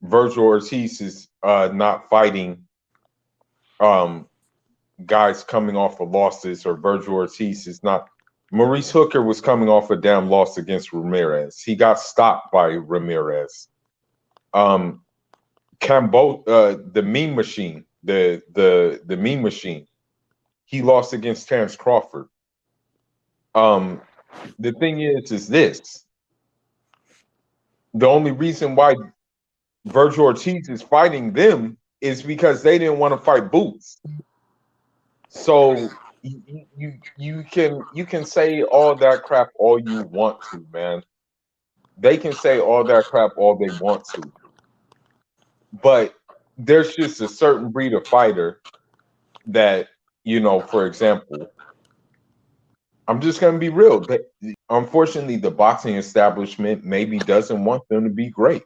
Virgil Ortiz is not fighting guys coming off of losses, or Virgil Ortiz is not. Maurice Hooker was coming off a damn loss against Ramirez. He got stopped by Ramirez. Um, the Mean Machine, the Mean Machine, he lost against Terrence Crawford. The thing is this: the only reason why Vergil Ortiz is fighting them is because they didn't want to fight Boots. So you can say all that crap all you want to, man. They can say all that crap all they want to, but there's just a certain breed of fighter that, for example, I'm just gonna be real. Unfortunately, the boxing establishment maybe doesn't want them to be great.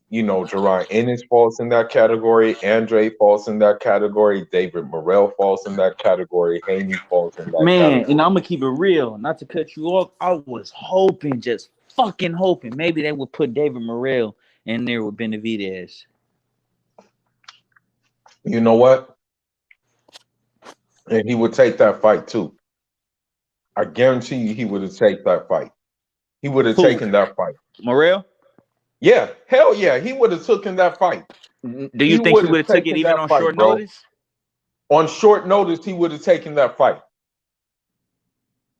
Jerron Ennis falls in that category. Andre falls in that category. David Morrell falls in that category. Haney falls in that Man, category. and I'm gonna keep it real. Not to cut you off, I was hoping, just fucking hoping, maybe they would put David Morrell in there with Benavidez. You know what? And he would take that fight too. I guarantee you, he would have taken that fight. He would have taken that fight. Morrell? Yeah, hell yeah, he would have taken that fight. Do you think he would have taken it even on short notice? On short notice, he would have taken that fight.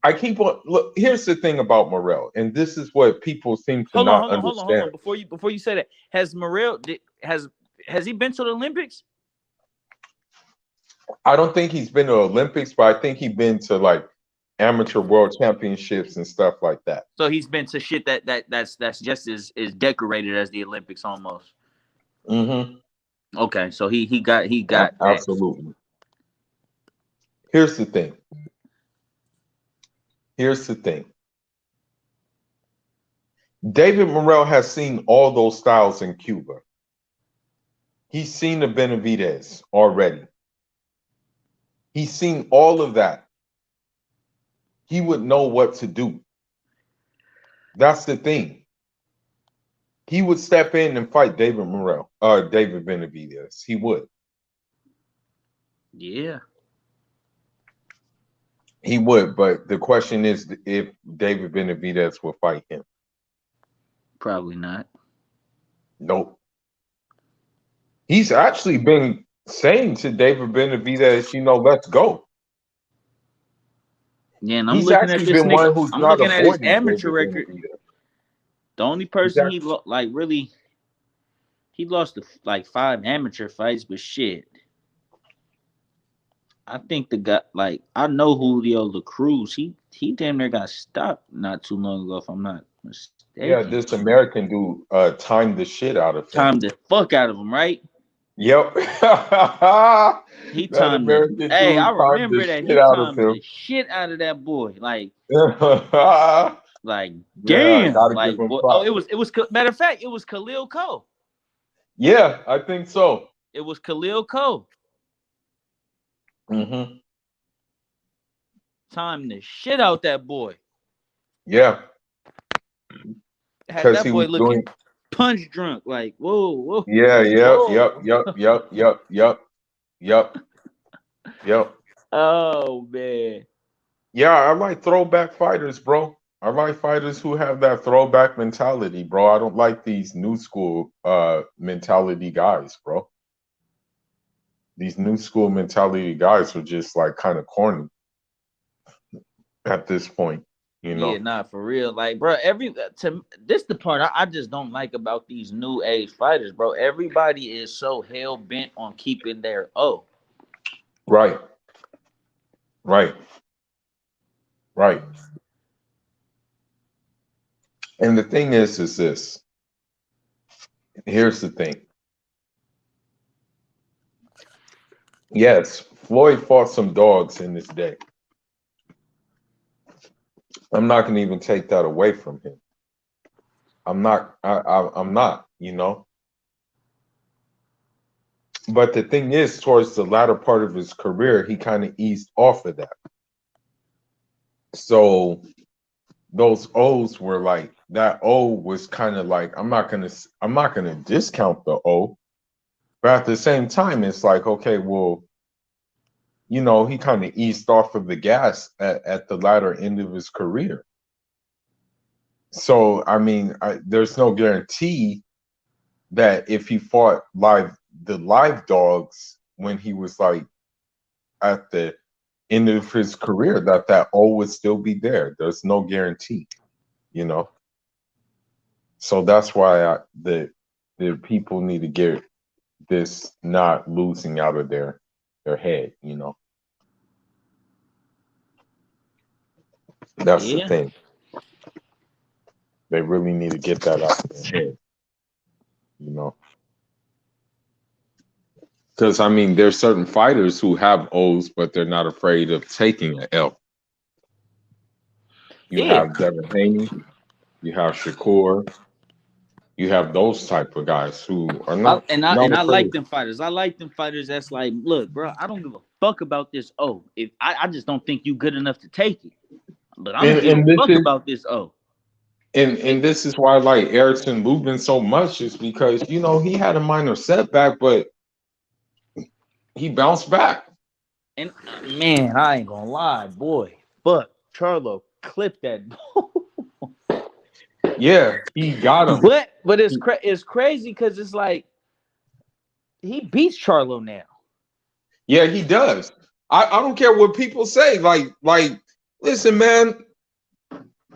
I keep on look. Here's the thing about Morrell, and this is what people seem to not understand. Hold on. Before you say that, has Morrell has he been to the Olympics? I don't think he's been to the Olympics, but I think he's been to like amateur world championships and stuff like that. So he's been to shit that's just as decorated as the Olympics almost. Mm-hmm. Okay, so he got absolutely. Here's the thing. David Morrell has seen all those styles in Cuba. He's seen the Benavidez already. He's seen all of that. He would know what to do. That's the thing. He would step in and fight David Benavidez. He would. Yeah. He would, but the question is if David Benavidez will fight him. Probably not. Nope. He's actually been saying to David Benavidez, let's go. Yeah, and I'm looking at this nigga. I'm looking at his amateur record. The only person he lost to like 5 amateur fights, but shit. I think the guy, like, I know Julio La Cruz. He damn near got stopped not too long ago, if I'm not mistaken. Yeah, this American dude timed the shit out of him. Timed the fuck out of him, right? Yep. He timed it. Hey, I remember that. He timed the shit out of that boy. Like, damn. Like, it was matter of fact, it was Khalil Cole. Yeah, I think so. It was Khalil Cole. Mm-hmm. Timed the shit out that boy. Yeah. Had that boy looking punch drunk, like, whoa. Yeah, yep. Oh man. Yeah, I like throwback fighters, bro. I like fighters who have that throwback mentality, bro. I don't like these new school mentality guys, bro. These new school mentality guys are just like kind of corny at this point, Yeah, not for real. Like, bro, this the part I just don't like about these new age fighters, bro. Everybody is so hell bent on keeping their O. Right. And the thing is this. Here's the thing. Yes, Floyd fought some dogs in his day. I'm not gonna even take that away from him. I'm not, But the thing is, towards the latter part of his career, he kind of eased off of that. So those O's were like, that O was kind of like, I'm not gonna discount the O, but at the same time, it's like, okay, well, he kind of eased off of the gas at the latter end of his career. So I mean, there's no guarantee that if he fought the live dogs when he was like at the end of his career, that O would still be there. There's no guarantee, you know. So that's why the people need to get this not losing out of their head, you know. That's the Yeah, thing. They really need to get that out of their head, you know. Because I mean, there's certain fighters who have O's, but they're not afraid of taking an L. You yeah. have Devin Haney, you have Shakur, you have those type of guys who are not I like afraid. them fighters. I like them fighters that's like, look, bro, I don't give a fuck about this O. If I just don't think you good enough to take it. But I don't give a And this fuck is about this O. and this is why I like Erickson Lubin so much is because you know he had a minor setback, but he bounced back. And man, I ain't gonna lie, boy. Fuck, Charlo clipped that. Yeah, he got him. But it's crazy because it's like he beats Charlo now. Yeah, he does. I don't care what people say. Like listen, man,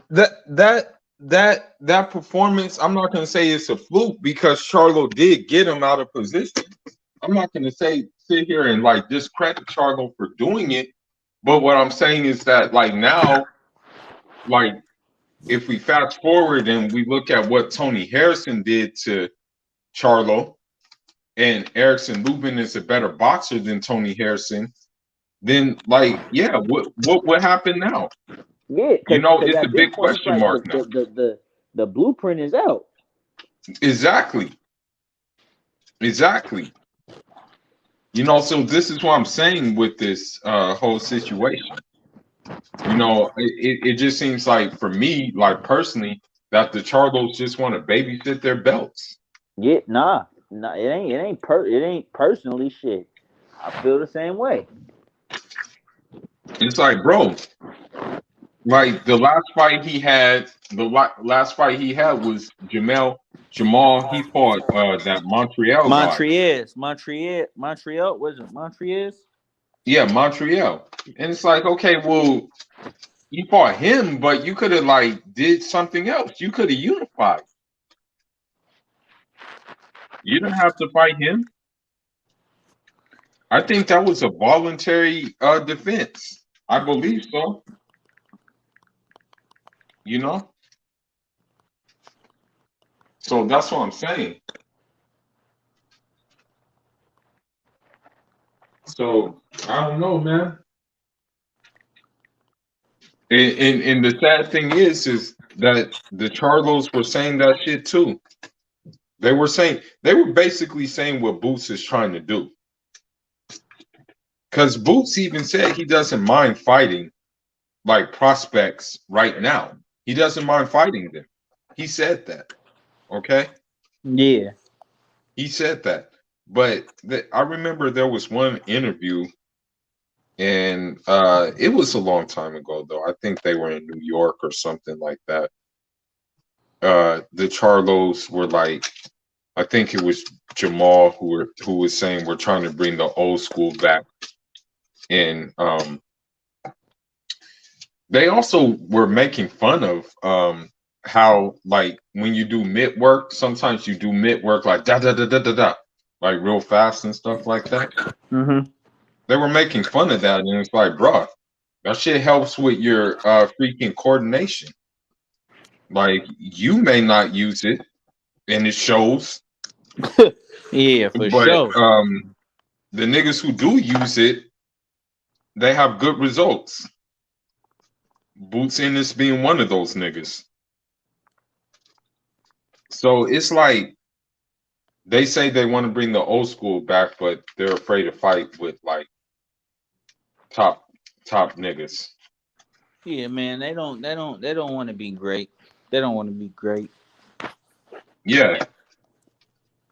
that performance, I'm not gonna say it's a fluke because Charlo did get him out of position. I'm not gonna sit here and like discredit Charlo for doing it. But what I'm saying is that like now, like if we fast forward and we look at what Tony Harrison did to Charlo, and Erickson Lubin is a better boxer than Tony Harrison, then like yeah, what happened now? Yeah, You know, because it's a at this big point it's question like mark now. the blueprint is out. Exactly. Exactly. You know, so this is what I'm saying with this whole situation. You know, it just seems like for me, like personally, that the Charlos just want to babysit their belts. Yeah, nah, it ain't personally shit. I feel the same way. It's like, bro, like the last fight he had, last fight he had was Jamal. He fought that Montreal guy. Montreal. Was it Montreal? Yeah, Montreal. And it's like, okay, well, you fought him, but you could have like did something else. You could have unified. You didn't have to fight him. I think that was a voluntary defense. I believe so. You know, so that's what I'm saying. So I don't know, man. And the sad thing is that the Charlos were saying that shit too. They were basically saying what Boots is trying to do. Because Boots even said he doesn't mind fighting like prospects right now. He doesn't mind fighting them. He said that. Okay. Yeah. He said that. But I remember there was one interview, and it was a long time ago though. I think they were in New York or something like that. The Charlos were like, I think it was Jamal who was saying we're trying to bring the old school back, and they also were making fun of how like when you do mid work, sometimes you do mid work like da da da da da da, like real fast and stuff like that. Mm-hmm. They were making fun of that, and it's like, bro, that shit helps with your freaking coordination. Like you may not use it, and it shows, Yeah, for but sure. the niggas who do use it, they have good results. Boots Ennis being one of those niggas. So it's like they say they want to bring the old school back, but they're afraid to fight with like top niggas. Yeah, man. They don't want to be great. They don't want to be great. Yeah.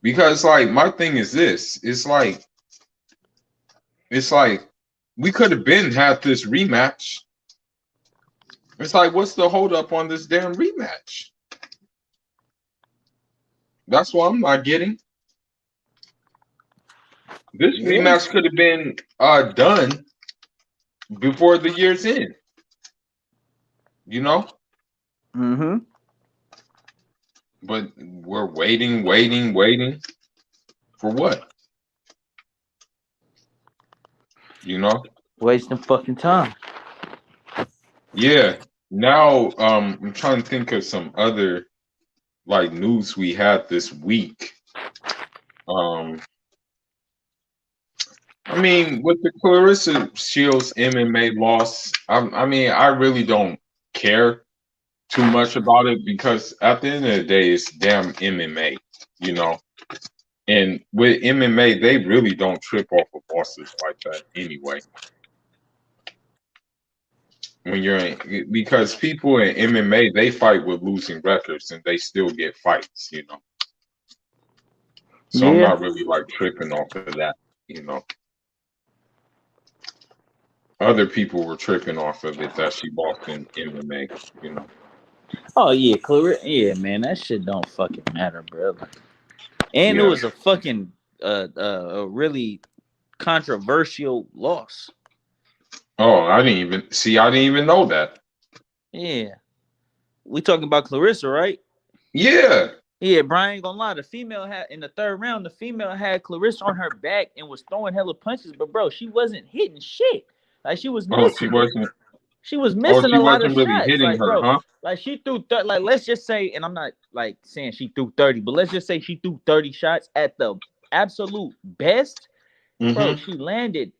Because like my thing is this. It's like we could have been had this rematch. It's like, what's the hold up on this damn rematch? That's what I'm not getting. This Yeah. rematch could have been done before the year's end. You know, Mm-hmm. but we're waiting for what? You know? Wasting fucking time. Yeah. Now, I'm trying to think of some other like news we had this week. Um, I mean, with the Clarissa Shields MMA loss, I mean, I really don't care too much about it because at the end of the day, it's damn MMA, you know. And with MMA, they really don't trip off of losses like that anyway. When you're in, because people in MMA, they fight with losing records and they still get fights, you know. So I'm Yeah. not really like tripping off of that, you know. Other people were tripping off of it that she lost in MMA, you know. Oh yeah, Clarissa. Yeah, man, that shit don't fucking matter, bro. Like, and it Yeah. was a fucking a really controversial loss. Oh, I didn't even know that. Yeah. We talking about Clarissa, right? Yeah. Yeah, Brian ain't gonna lie. The female had in the third round, the female had Clarissa on her back and was throwing hella punches, but bro, she wasn't hitting shit. Like she was Oh, missing. She was oh, missing she a lot of wasn't really shots. hitting Like, her, bro, huh? like she threw like let's just say, and I'm not like saying she threw 30, but let's just say she threw 30 shots at the absolute best. Bro, Mm-hmm. she landed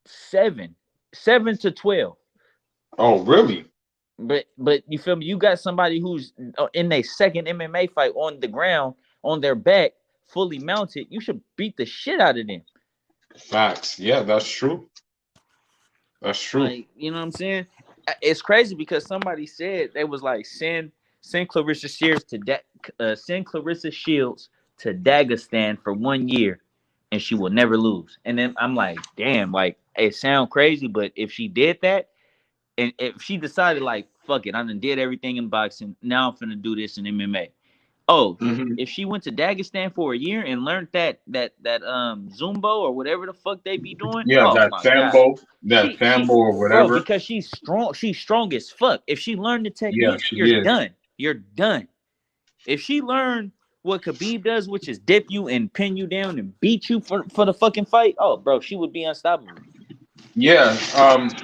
7 to 12. Oh, really? But you feel me? You got somebody who's in their second MMA fight on the ground, on their back, fully mounted. You should beat the shit out of them. Facts. Yeah, that's true. That's true. Like, you know what I'm saying? It's crazy because somebody said they was like send Clarissa Shields to send Clarissa Shields to Dagestan for 1 year, and she will never lose. And then I'm like, damn, like it sound crazy, but if she did that, and if she decided like, fuck it, I done did everything in boxing, now I'm finna do this in MMA. Oh, Mm-hmm. if she went to Dagestan for a year and learned that Zumbo or whatever the fuck they be doing, Yeah, oh my god, that Sambo she or bro, whatever. because she's strong as fuck. If she learned the Yeah, techniques, she you're is. done. You're done. If she learned what Khabib does, which is dip you and pin you down and beat you for the fucking fight, oh bro, she would be unstoppable. Yeah.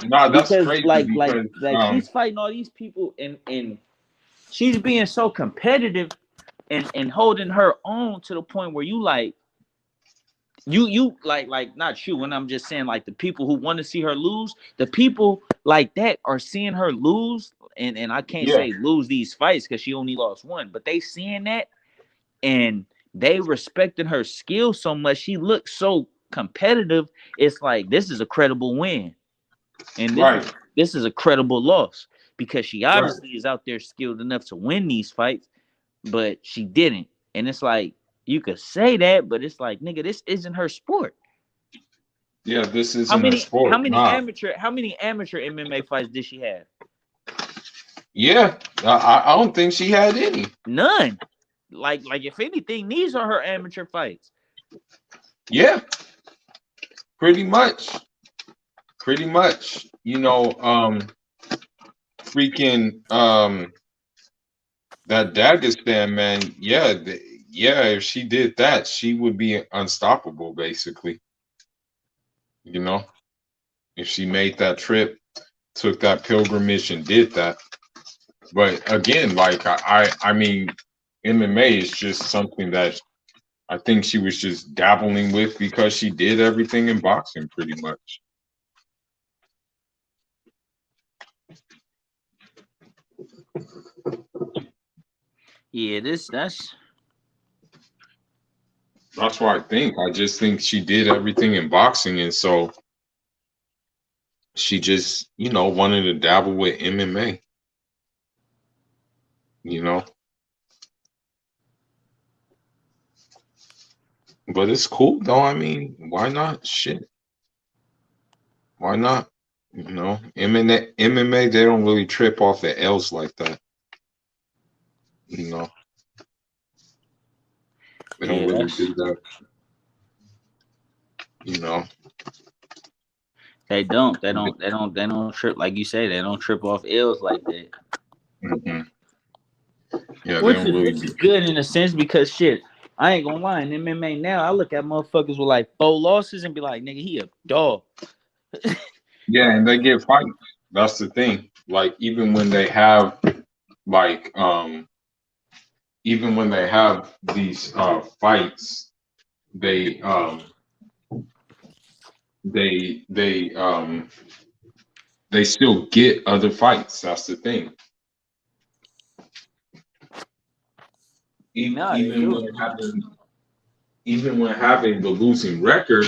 Nah, that's Because crazy because she's fighting all these people and she's being so competitive and holding her own to the point where you like you like not you when I'm just saying like the people who want to see her lose, the people like that are seeing her lose, and I can't yeah, say lose these fights because she only lost one, but they seeing that and they respecting her skill so much. She looks so competitive. It's like this is a credible win, and right, this is a credible loss because she right. obviously is out there skilled enough to win these fights, but she didn't. And it's like you could say that, but it's like nigga, this isn't her sport. Yeah, this How isn't a many how sport. many Nah. amateur how many amateur MMA fights did she have? Yeah, I don't think she had any. None. Like if anything, these are her amateur fights. Yeah, pretty much. Pretty much. You know, freaking that Dagestan man, yeah, yeah, if she did that, she would be unstoppable basically, you know. If she made that trip, took that pilgrimage and did that. But again, like I mean, MMA is just something that I think she was just dabbling with because she did everything in boxing pretty much. Yeah, that's That's what I think. I just think she did everything in boxing, and so she just, you know, wanted to dabble with MMA. You know, but it's cool though. I mean, why not? Shit, why not? You know, MMA, they don't really trip off the L's like that. You know, They don't really do that. You know. They don't trip like you say. They don't trip off L's like that. Mm-hmm. Yeah, Which is good in a sense because shit, I ain't gonna lie. In MMA now, I look at motherfuckers with like 4 losses and be like, nigga, he a dog. Yeah, and they get fights. That's the thing. Like even when they have like even when they have these fights, they they still get other fights. That's the thing. Even when having the losing record,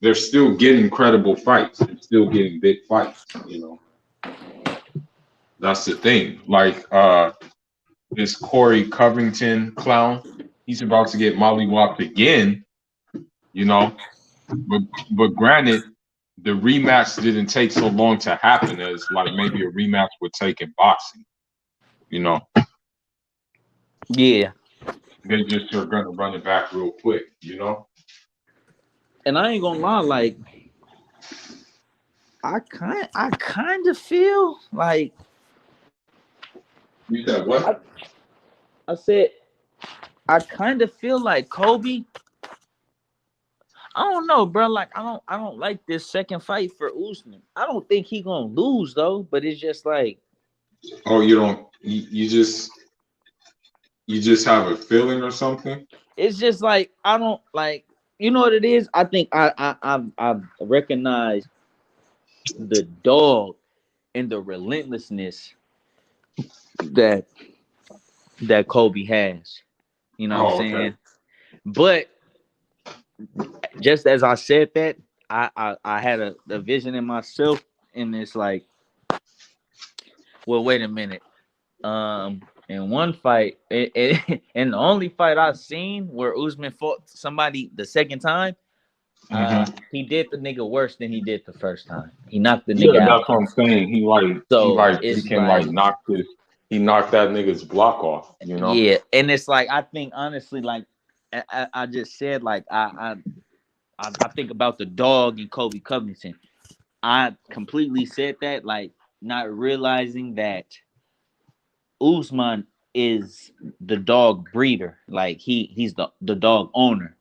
they're still getting credible fights. They're still getting big fights, you know. That's the thing. Like this Corey Covington clown, he's about to get mollywopped again, you know. But granted, the rematch didn't take so long to happen as like maybe a rematch would take in boxing, you know. Yeah. They just are gonna run it back real quick, you know. And I ain't gonna lie, like I kind of feel like you said what? I said I kind of feel like Kobe. I don't know, bro. Like I don't like this second fight for Usman. I don't think he gonna lose though, but it's just like oh, you don't you just have a feeling or something? It's just like I don't like you know what it is? I think I recognize the dog and the relentlessness that Kobe has. You know what I'm saying? Okay. But just as I said that, I had a vision in myself, and it's like, well, wait a minute. In one fight, and the only fight I've seen where Usman fought somebody the second time, he did the nigga worse than he did the first time. He knocked the nigga out. That's what I'm saying. He knocked that nigga's block off, you know? Yeah, and it's like I think honestly, like I just said, like I think about the dog and Kobe Covington. I completely said that, like not realizing that Usman is the dog breeder. Like he's the dog owner.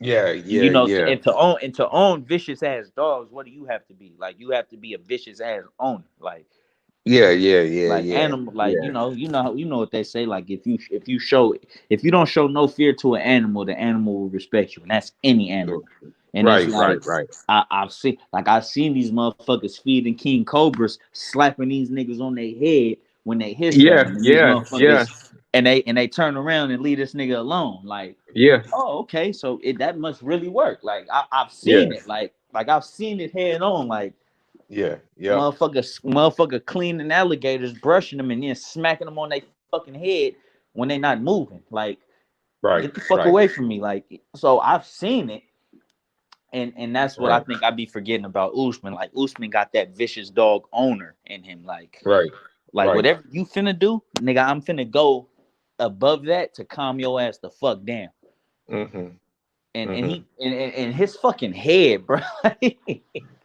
Yeah. You know, and to own vicious ass dogs, what do you have to be? Like you have to be a vicious ass owner. Like animal, like you know what they say. Like if you don't show no fear to an animal, the animal will respect you, and that's any animal. And right. I've seen these motherfuckers feeding king cobras, slapping these niggas on their head when they hiss at them. And they turn around and leave this nigga alone. Like, oh, okay, so that must really work. Like I've seen it. Like I've seen it head on. Like, motherfucker cleaning alligators, brushing them, and then smacking them on their fucking head when they not moving. Like, get the fuck away from me. Like, so I've seen it. And that's what I think I be forgetting about Usman. Like Usman got that vicious dog owner in him. Like whatever you finna do, nigga, I'm finna go above that to calm your ass the fuck down. And his fucking head, bro.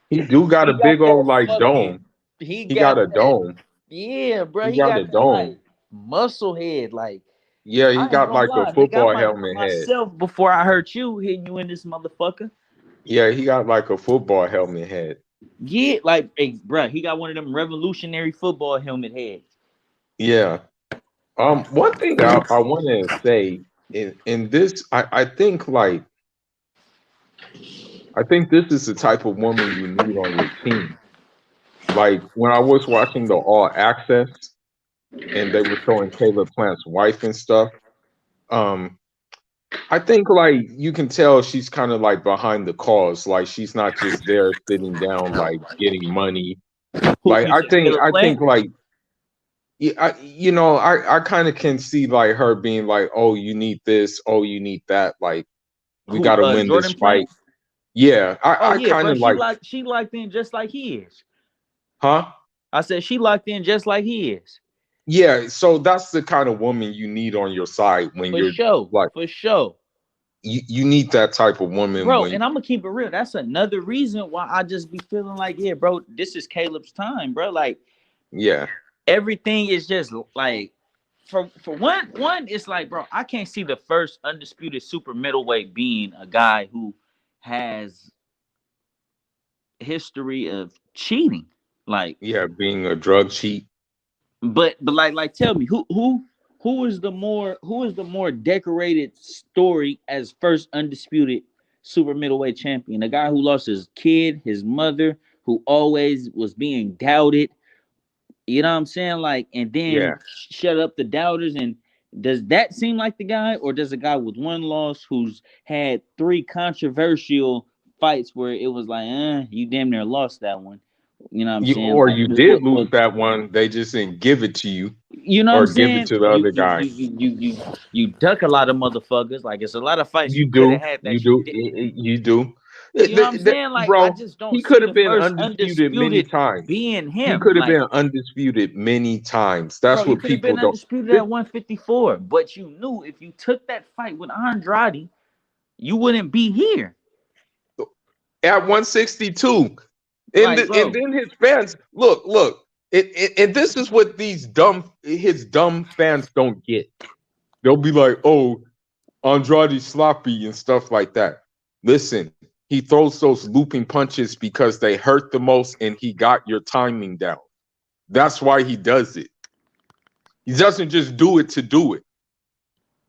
He got a big old like dome. He got a dome. Yeah, bro. He got a dome. Like, muscle head. Like, yeah, he got like a football helmet head. Myself before I hurt you, hitting you in this motherfucker. Yeah, he got like a football helmet head. Yeah, like, hey, bro, he got one of them revolutionary football helmet heads. Yeah. One thing I want to say in this, I think this is the type of woman you need on your team. Like when I was watching the All Access, and they were showing Caleb Plant's wife and stuff. I think like you can tell she's kind of like behind the cause. Like she's not just there sitting down like getting money. Like I think like I kind of can see like her being like, oh, you need this, oh, you need that. Like we got to win Jordan this fight. Yeah, I kind of like she locked in just like he is. Huh? I said she locked in just like he is. Yeah, so that's the kind of woman you need on your side when you're like for sure. you need that type of woman bro. when And I'm gonna keep it real. That's another reason why I just be feeling like, yeah, bro, this is Caleb's time, bro. Like yeah. everything is just like for one, it's like, bro, I can't see the first undisputed super middleweight being a guy who has history of cheating. Like, Yeah, being a drug cheat. but like tell me who is the more decorated story as first undisputed super middleweight champion? A guy who lost his kid, his mother, who always was being doubted. You know what I'm saying? Like, and Yeah. then shut up the doubters. And does that seem like the guy, or does a guy with one loss who's had three controversial fights where it was like, you damn near lost that one? You know what I'm You saying? or Like, you did lose that one. They just didn't give it to you you know what I'm or give it saying? to the You other you guy. you you you you, you duck a lot of motherfuckers. Like, it's a lot of fights you You could have do. had You that you do. did. You do. You know what I'm saying? Like, I Bro, just don't he could see have the been first undisputed many undisputed times. being He him. could have Like, been undisputed many times. bro, That's he what could have people been don't. undisputed at 154, but you knew if you took that fight with Andrade, you wouldn't be here. At 162. Like, And bro, then his fans look. And this is what his dumb fans don't get. They'll be like, "Oh, Andrade sloppy and stuff like that." Listen, he throws those looping punches because they hurt the most, and he got your timing down. That's why he does it. He doesn't just do it to do it.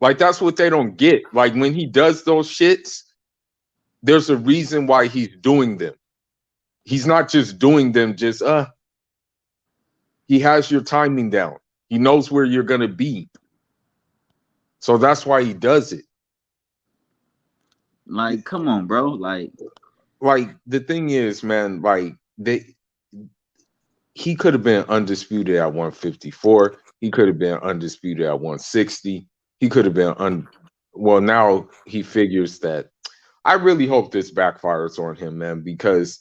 Like that's what they don't get. Like when he does those shits, there's a reason why he's doing them. He's not just doing them just he has your timing down. He knows where you're gonna be. So that's why he does it. like, come on, bro. Like the thing is, man, like he could have been undisputed at 154. He could have been undisputed at 160. He could have been well, now he figures that I really hope this backfires on him, man, because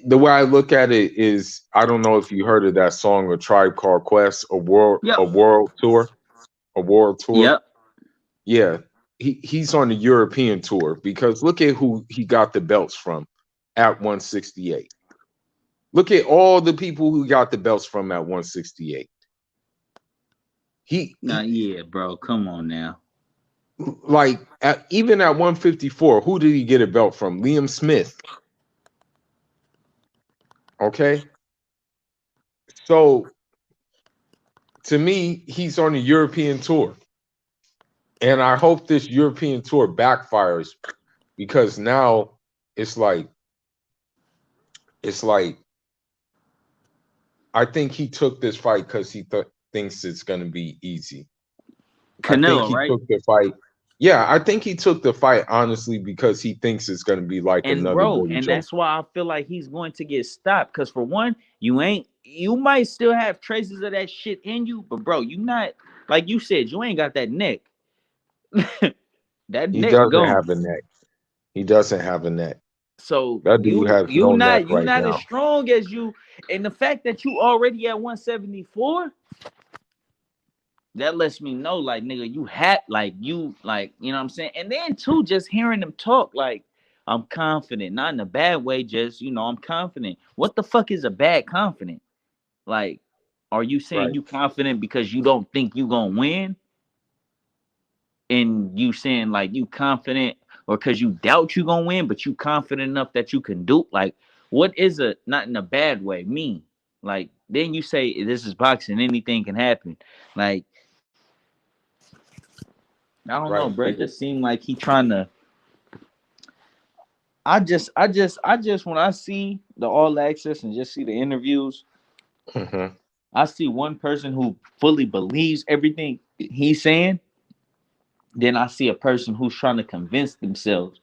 the way I look at it is I don't know if you heard of that song, A Tribe Called Quest, yep, a world tour. A world tour. yep. Yeah. He's on the European tour because look at who he got the belts from at 168. Look at all the people who got the belts from at 168. Yeah, bro. Come on now. Like even at 154, who did he get a belt from? Liam Smith. Okay. So to me, he's on the European tour. And I hope this European tour backfires because now it's like I think he took this fight because he thinks it's going to be easy. I think Canelo, he right? took the fight. Yeah, I think he took the fight honestly because he thinks it's going to be like And another bro, Billy and Joe. that's why I feel like he's going to get stopped. Cause for one, you might still have traces of that shit in you, but bro, you not, like you said, you ain't got that neck. That He neck doesn't gone. have a neck. He doesn't have a neck. So That dude you has you no neck not you right not as now. strong as you, and the fact that you already at 174, that lets me know, like, nigga, you had like you like, you know what I'm saying? And then too, just hearing them talk, like, I'm confident, not in a bad way, just, I'm confident. What the fuck is a bad confident? Like, are you saying Right. you confident because you don't think you gonna win? And you saying like you confident, or because you doubt you gonna win, but you confident enough that you can do, like, what is a, not in a bad way, mean? Like, then you say this is boxing, anything can happen. Like, I don't know, Right. bro. It just seemed like he trying to. I just when I see the All Access and just see the interviews, Mm-hmm. I see one person who fully believes everything he's saying. Then I see a person who's trying to convince themselves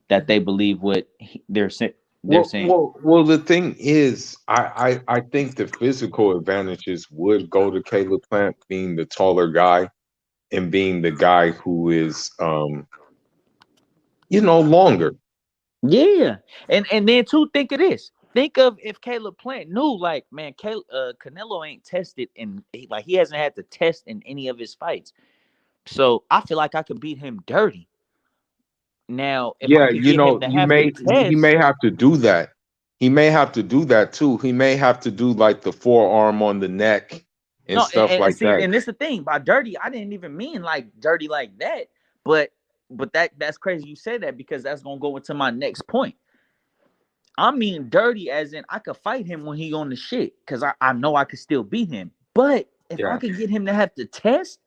that they believe what they're saying. They're saying. Well. The thing is, I think the physical advantages would go to Caleb Plant being the taller guy and being the guy who is, longer. Yeah, and then too, think of this. Think of if Caleb Plant knew, like, man, Canelo ain't tested, and he hasn't had to test in any of his fights. So I feel like I could beat him dirty. Now, if I Yeah, could get him to you have to may he test, may have to do that. He may have to do that too. He may have to do like the forearm on the neck and no, stuff and like see, that. and this the thing by dirty, I didn't even mean like dirty like that, but that's crazy you say that because that's gonna go into my next point. I mean dirty as in I could fight him when he on the shit because I know I could still beat him. But if I Yeah, could get him to have to test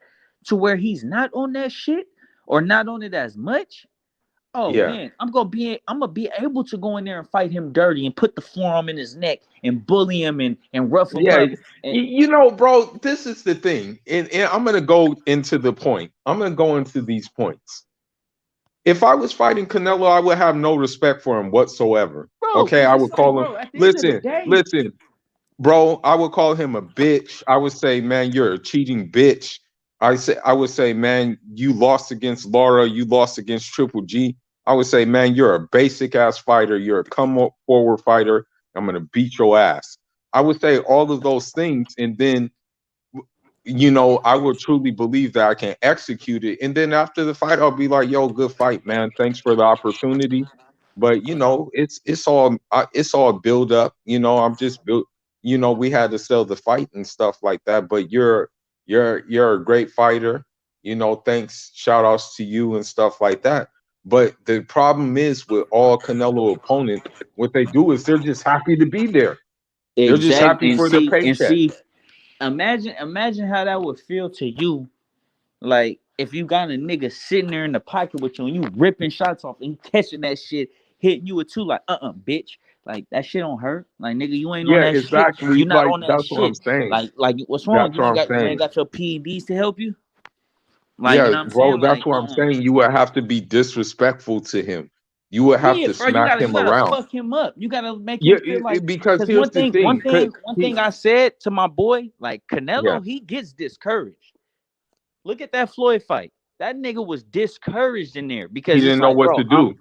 to where he's not on that shit or not on it as much, oh yeah, man, I'm gonna be able to go in there and fight him dirty and put the forearm in his neck and bully him and rough him yeah. up. And Bro, this is the thing, and I'm gonna go into the point. I'm gonna go into these points. If I was fighting Canelo, I would have no respect for him whatsoever. bro, Okay, because I it's would like, call him. bro, at the end of the Listen, day, listen, bro. I would call him a bitch. I would say, man, you're a cheating bitch. I would say, man, you lost against Laura. You lost against Triple G. I would say, man, you're a basic ass fighter. You're a forward fighter. I'm gonna beat your ass. I would say all of those things, and then I will truly believe that I can execute it. And then after the fight, I'll be like, "Yo, good fight, man. Thanks for the opportunity." But it's all build up. I'm just built. We had to sell the fight and stuff like that. But you're a great fighter. Thanks, shout outs to you and stuff like that. But the problem is with all Canelo opponents, what they do is they're just happy to be there. They're just exact happy and for their see and paycheck. see. Imagine how that would feel to you. Like if you got a nigga sitting there in the pocket with you and you ripping shots off and you catching that shit, hitting you with two like bitch. Like that shit don't hurt. Like nigga, you ain't on Yeah, that shit. exactly. You not Like on that that's what I'm shit. saying. Like what's wrong? That's You what ain't I'm got saying. your PEDs to help you. Like you Yeah, know what I'm bro, saying? that's Like what I'm saying. You would have to be disrespectful to him. You would have yeah, to bro. You smack gotta him you gotta around. fuck him up. You gotta make Yeah, him feel like because because here's the thing. one thing I said to my boy, like Yeah, Canelo, he gets discouraged. Look at that Floyd fight. That nigga was discouraged in there he because it's didn't know like, what to do.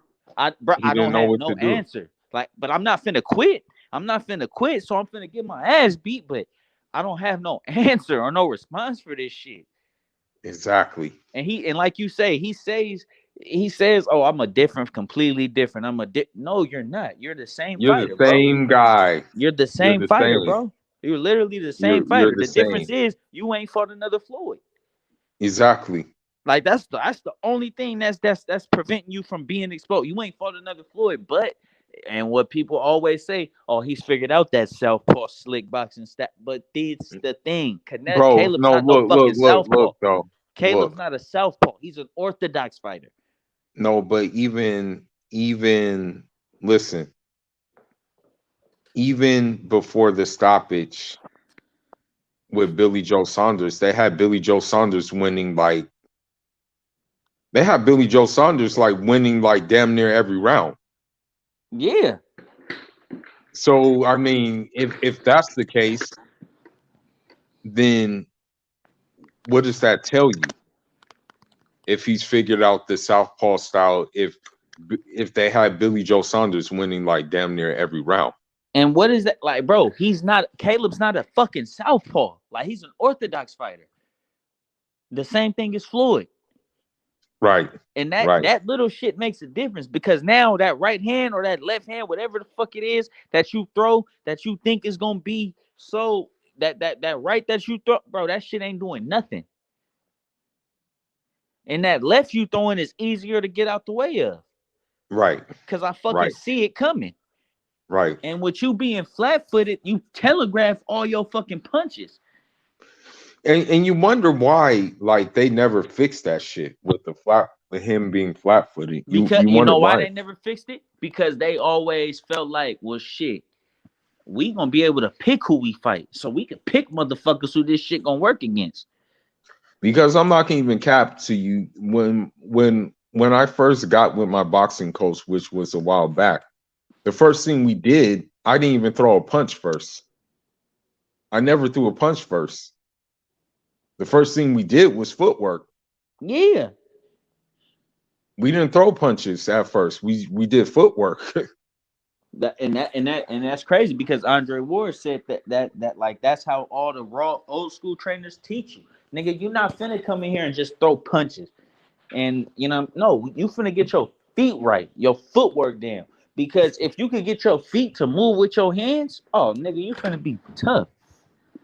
He I didn't don't know have what to no do. answer. Like, but I'm not finna quit. I'm not finna quit, so I'm finna get my ass beat, but I don't have no answer or no response for this shit. Exactly. And like you say, he says, "Oh, I'm a different, completely different. No, you're not. You're the same You're the fighter, bro. same guy. You're the You're same the fighter, same. bro. You're literally the same You're fighter. the The difference same. is you ain't fought another Floyd. Exactly. Like that's the only thing that's preventing you from being exposed. You ain't fought another Floyd, but and what people always say, oh, he's figured out that southpaw slick boxing stat. But it's the thing, Bro, Caleb's no, not no look, fucking look, look, southpaw. look, though. Caleb's Look. not a southpaw. He's an orthodox fighter. No, but even listen, even before the stoppage with Billy Joe Saunders, they had Billy Joe Saunders like winning like damn near every round. Yeah, So I mean, if that's the case, then what does that tell you? If he's figured out the southpaw style, if they had Billy Joe Saunders winning like damn near every round, and what is that like, bro? Caleb's not a fucking southpaw. Like he's an orthodox fighter. The same thing as Floyd. right, And that right, that little shit makes a difference because now that right hand or that left hand, whatever the fuck it is that you throw that you think is gonna be so that right that you throw, bro, that shit ain't doing nothing. And that left you throwing is easier to get out the way of right, because I fucking right, see it coming. right. And with you being flat footed, you telegraph all your fucking punches. And you wonder why like they never fixed that shit with him being flat footed. You Because you you wonder know why why. they never fixed it? Because they always felt like, well, shit, we gonna be able to pick who we fight, so we can pick motherfuckers who this shit gonna work against. Because I'm not gonna even cap to you when I first got with my boxing coach, which was a while back, the first thing we did, I didn't even throw a punch first. I never threw a punch first. The first thing we did was footwork. Yeah, We didn't throw punches at first. We did footwork. and that's crazy because Andre Ward said that like that's how all the raw old school trainers teach you. Nigga, you not finna come in here and just throw punches. And no, you finna get your feet right, your footwork down. Because if you could get your feet to move with your hands, oh nigga, you finna be tough.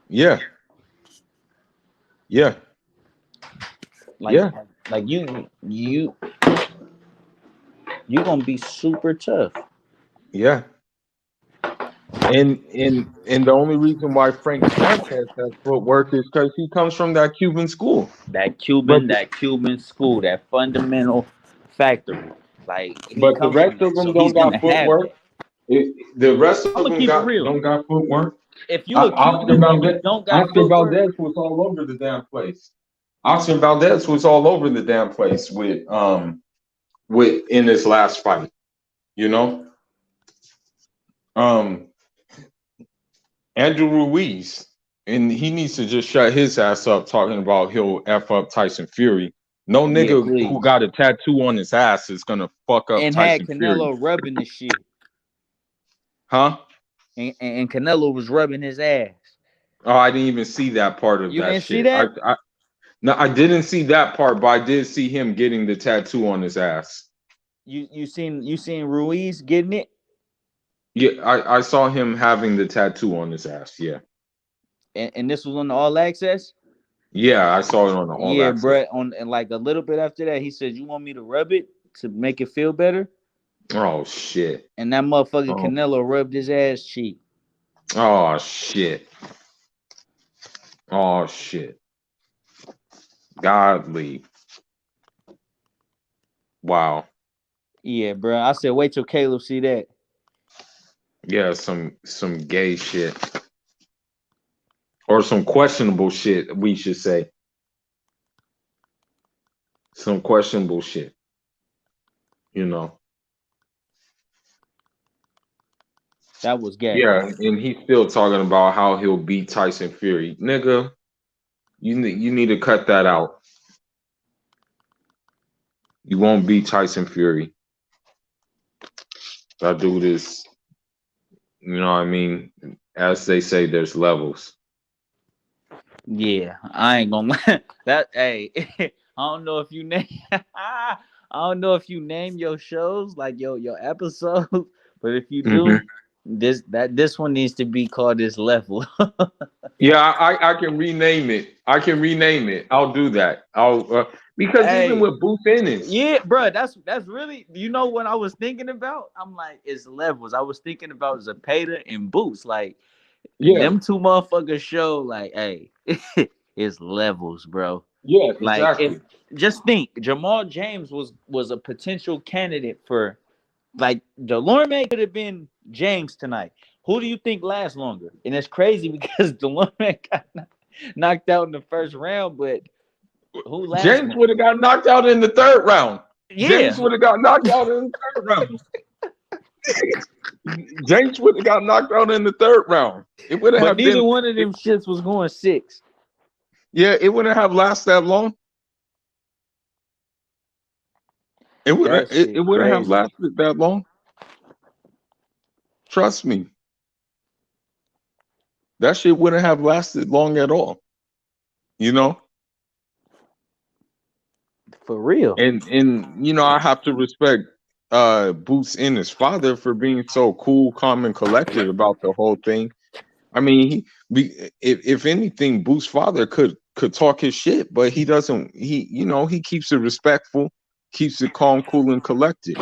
Yeah. Yeah. Like, Yeah. like you gonna be super tough. Yeah. And the only reason why Frank Smith has that footwork is because he comes from that Cuban school. That But Cuban school, that fundamental factory. Like he but the come rest from of that, them so don't he's got gonna have footwork. that. The rest of I'm gonna them keep it got real. don't got footwork. If you a Oscar Cuban and you Valdez, don't got Oscar footwork, Valdez was all over the damn place. Oscar Valdez was all over the damn place with in his last fight. You know, um, Andrew Ruiz, and he needs to just shut his ass up talking about he'll F up Tyson Fury. No yeah, nigga who please. got a tattoo on his ass is gonna fuck up And had Tyson Fury. Canelo rubbing his shit, Huh? and Canelo was rubbing his ass. Oh, I didn't even see that part of You that didn't see shit. that? No, I didn't see that part, but I did see him getting the tattoo on his ass. You seen Ruiz getting it? Yeah, I saw him having the tattoo on his ass. Yeah. And this was on the All Access. Yeah, I saw it on the All Yeah, Access. bro. And like a little bit after that, he said, "You want me to rub it to make it feel better?" Oh shit. And that motherfucker Oh, Canelo rubbed his ass cheek. oh shit. Oh shit. Godly. Wow. Yeah, bro. I said, wait till Caleb see that. Yeah, some gay shit. Or some questionable shit, we should say. Some questionable shit. You know. That was gay. Yeah, and he's still talking about how he'll beat Tyson Fury. Nigga, you need to cut that out. You won't beat Tyson Fury. That dude is, you know what I mean? As they say, there's levels. Yeah, I ain't gonna lie. That hey, I don't know if you name I don't know if you name your shows like your episodes, but if you do, Hmm. this one needs to be called this level. Yeah, I can rename it. I can rename it. I'll do that. Because even Hey, with Booth Ennis, yeah, bro, that's really what I was thinking about. I'm like, it's levels. I was thinking about Zapata and Boots, like yeah, them two motherfuckers show like, hey, it's levels, bro. yeah, Like if exactly. just think, Jamal James was a potential candidate for like Delorme could have been James tonight. Who do you think lasts longer? And it's crazy because Delorme got knocked out in the first round, but who lasts James longer? would have got knocked out in the third round. James Yeah, would have got knocked out in the third round. James would have got knocked out in the third round. It wouldn't but have neither been. one of them shits was going 6. Yeah, it wouldn't have lasted that long. It would. That It shit wouldn't have crazy. lasted that long. Trust me, that shit wouldn't have lasted long at all. You know. For real. And I have to respect Boots and his father for being so cool, calm, and collected about the whole thing. I mean, if anything, Boots' father could talk his shit, but he doesn't. He keeps it respectful, keeps it calm, cool, and collected.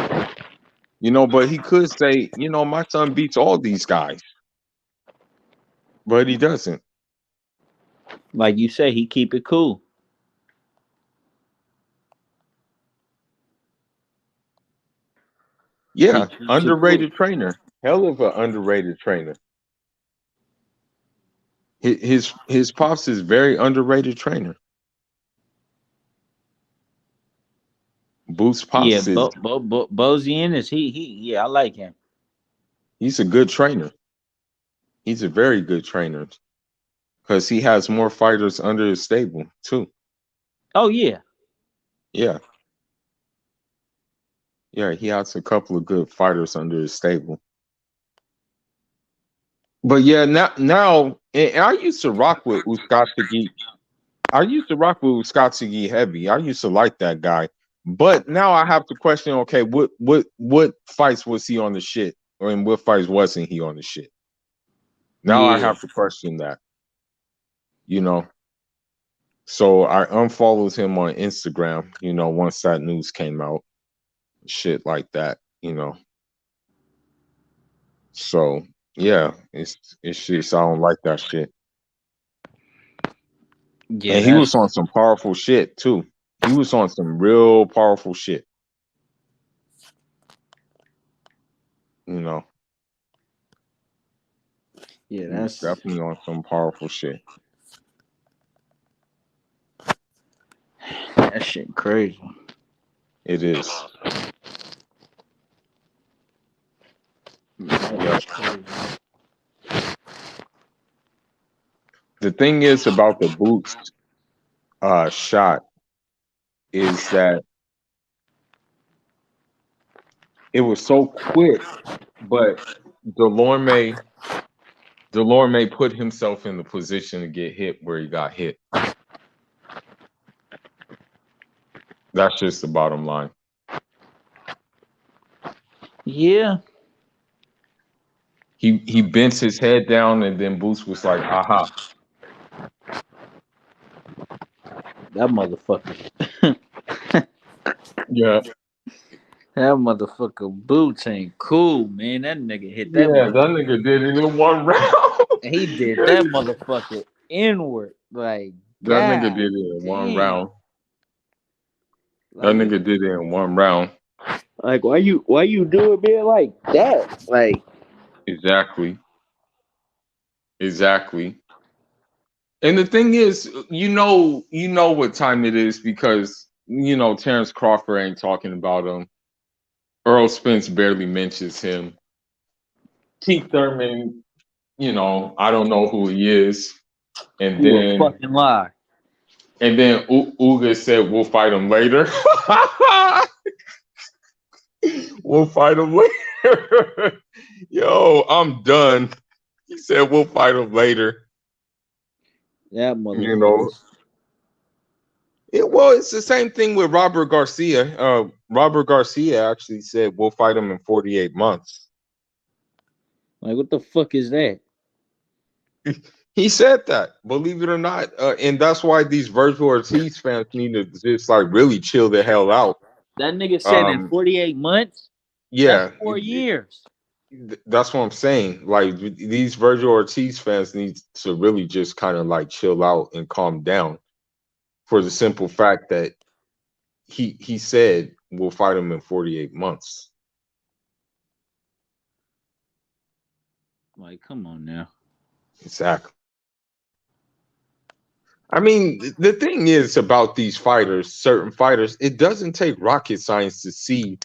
But he could say, my son beats all these guys, but he doesn't. Like you say, he keep it cool. He Yeah, keeps it cool. underrated trainer. Hell of an underrated trainer. His pops is very underrated trainer. Boots Yeah, pops is Bozian is he yeah, I like him. he's a good trainer. He's a very good trainer because he has more fighters under his stable too. Oh yeah. Yeah, yeah, he has a couple of good fighters under his stable. But yeah, now and I used to rock with Ustashigi. I used to rock with Scott Siggy heavy. I used to like that guy. But now I have to question, okay, what fights was he on the shit? Or in what fights wasn't he on the shit? Now I Yeah. have to question that, you know. So I unfollowed him on Instagram, once that news came out. Shit like that, So yeah, it's just I don't like that shit. Yeah, And he was that's on some powerful shit too. He was on some real powerful shit. You know, yeah, he was that's definitely on some powerful shit. that shit crazy. It is. Yeah. That's crazy. The thing is about the Boots shot is that it was so quick, but Delorme put himself in the position to get hit where he got hit. That's just the bottom line. Yeah. He bent his head down and then Boots was like, aha. That motherfucker. Yeah. That motherfucker Boots ain't cool, man. That nigga hit that Yeah, that motherfucker. nigga did it in one round. He did that motherfucker inward. Like, That nigga God did it in one damn. round. That Like, nigga did it in one round. like why you doing me like that? Like, Exactly. Exactly. And the thing is, what time it is because Terrence Crawford ain't talking about him. Earl Spence barely mentions him. Keith Thurman, I don't know who he is. And you a then fucking lie. Uga said we'll fight him later. We'll fight him later. Yo, I'm done. He said we'll fight him later. That You motherfucker. know, it's the same thing with Robert Garcia. Robert Garcia actually said we'll fight him in 48 months. Like, what the fuck is that? He said that, believe it or not, and that's why these Virgil Ortiz fans need to just like really chill the hell out. That nigga said in Um, 48 months? That's yeah, 4 years. that's what I'm saying. Like these Virgil Ortiz fans need to really just kind of like chill out and calm down, for the simple fact that he said we'll fight him in 48 months. Like, come on now. Exactly. I mean, the thing is about these fighters, certain fighters, it doesn't take rocket science to see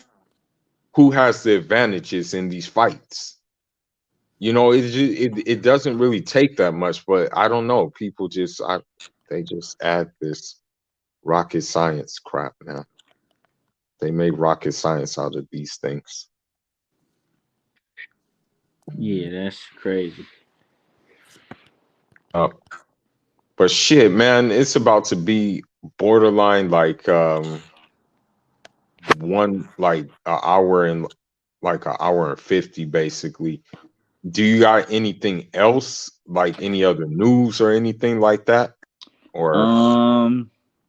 who has the advantages in these fights. It doesn't really take that much, but I don't know. People they just add this rocket science crap now. They make rocket science out of these things. Yeah, that's crazy. But shit, man, it's about to be borderline like an hour and like an hour and 50 basically. Do you got anything else, like any other news or anything like that? Or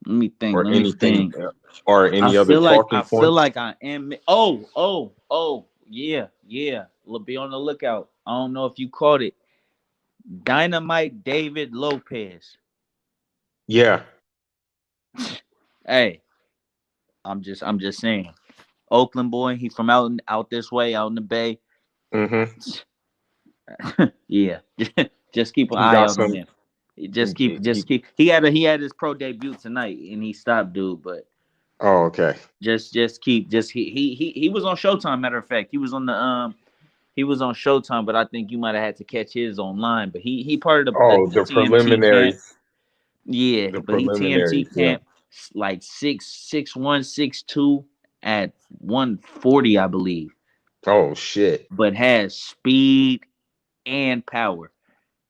Let me think. or Let me anything think. or I any other feel like talking points? I am. Oh, yeah, yeah. Be on the lookout. I don't know if you caught it. Dynamite David Lopez. Yeah. Hey, I'm just saying. Oakland boy. He from out this way, out in the Bay. Mm-hmm. Yeah, just keep an He eye got out on some. him. Just keep. He had his pro debut tonight, and he stopped, dude. But Oh, okay. just keep he was on Showtime. Matter of fact, he was on Showtime, but I think you might have had to catch his online. But he part of the Oh, the TMT camp. preliminaries. Yeah, The but he preliminaries, TMT yeah. camp like 6'1", 6'2" at 140, I believe. Oh shit. But has speed and power.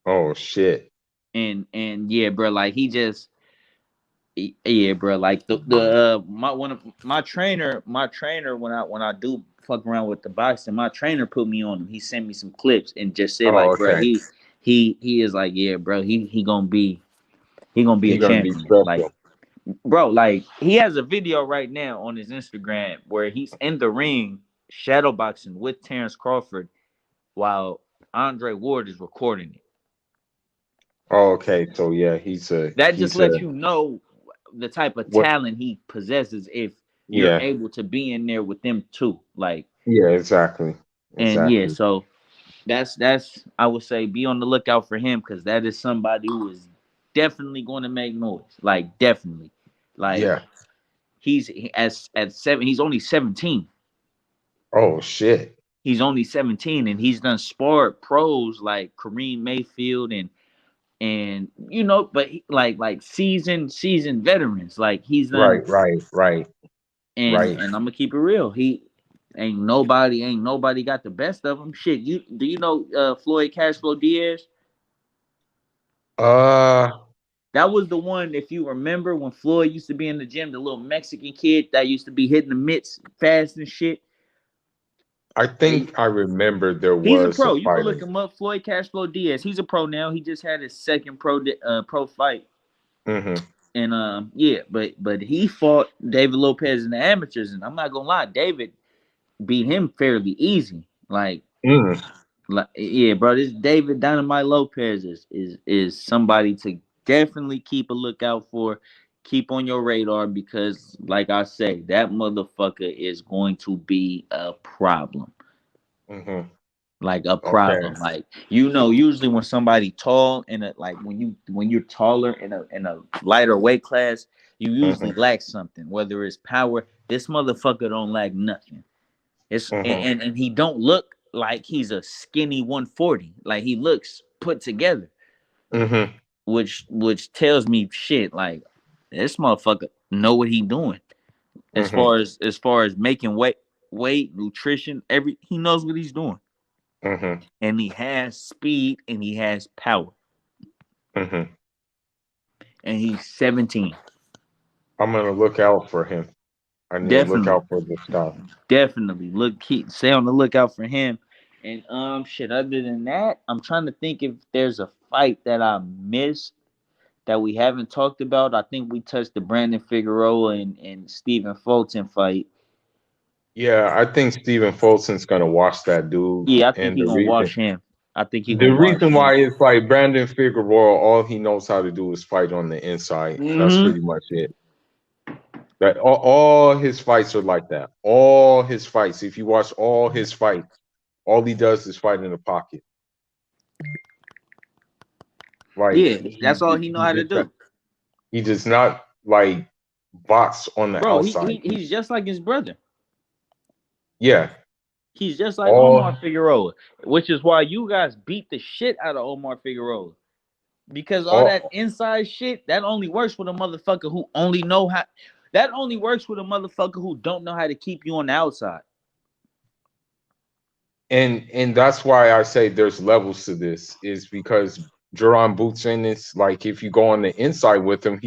Oh shit. And yeah, bro, like he just Yeah, bro. Like the my one of my trainer when I do fuck around with the boxing, my trainer put me on him. He sent me some clips and just said Oh, like, bro, okay. he is like, yeah, bro, he gonna be a He's gonna be champion. Like, special. bro, like he has a video right now on his Instagram where he's in the ring shadowboxing with Terrence Crawford while Andre Ward is recording it. Oh, okay. So yeah, he's a That just he's a lets you know the type of what? talent he possesses if you're Yeah, able to be in there with them too. Like, yeah, exactly, and yeah, exactly. so that's I would say be on the lookout for him because that is somebody who is definitely going to make noise. Like, definitely. Like, Yeah. at 7, he's only 17. Oh shit. He's only 17 and he's done sparred pros like Kareem Mayfield and but like seasoned veterans. Like, he's done. Right, right, right, And right. I'm gonna keep it real. He ain't nobody got the best of him. Shit, you know Floyd Cashflow Diaz? Uh, That was the one, if you remember, when Floyd used to be in the gym, the little Mexican kid that used to be hitting the mitts fast and shit. I They, think I remember there he's a was a pro. You can fighter. look him up, Floyd Cashflow Diaz. He's a pro now. He just had his second pro fight. Mm-hmm. And yeah, but he fought David Lopez in the amateurs, and I'm not gonna lie, David beat him fairly easy. Mm, Like, yeah, bro, this David Dynamite Lopez is somebody to definitely keep a lookout for, keep on your radar because, like I say, that motherfucker is going to be a problem, mm-hmm. like a Okay. problem. Like, usually when somebody tall in a like when you're taller in a lighter weight class, you usually Mm-hmm. lack something, whether it's power. This motherfucker don't lack nothing. It's Mm-hmm. and he don't look like he's a skinny 140. Like, he looks put together, Mm-hmm. which tells me shit. Like, this motherfucker know what he doing Mm-hmm. as far as making weight, nutrition, he knows what he's doing, Mm-hmm. and he has speed and he has power, Mm-hmm. and he's 17. I'm gonna look out for him. I need to look Definitely, out for this stuff. definitely stay on the lookout for him. And shit. Other than that, I'm trying to think if there's a fight that I missed that we haven't talked about. I think we touched the Brandon Figueroa and Stephen Fulton fight. Yeah, I think Stephen Folson's gonna watch that dude, Yeah, I think and he gonna watch him. I think he the gonna watch reason him. why is like Brandon Figueroa, all he knows how to do is fight on the inside. That's Mm-hmm. pretty much it. That all his fights are like that. All his fights. If you watch all his fights, all he does is fight in the pocket. Like Yeah, that's all he know how to do, he does not like box on the bro. outside. He's just like his brother. Yeah. He's just like Omar All Figueroa, which is why you guys beat the shit out of Omar Figueroa. Because all that all inside shit, that only works with a motherfucker who only know how. That only works with a motherfucker who don't know how to keep you on the outside. and that's why I say there's levels to this, is because Jerron Boots in this, like if you go on the inside with him,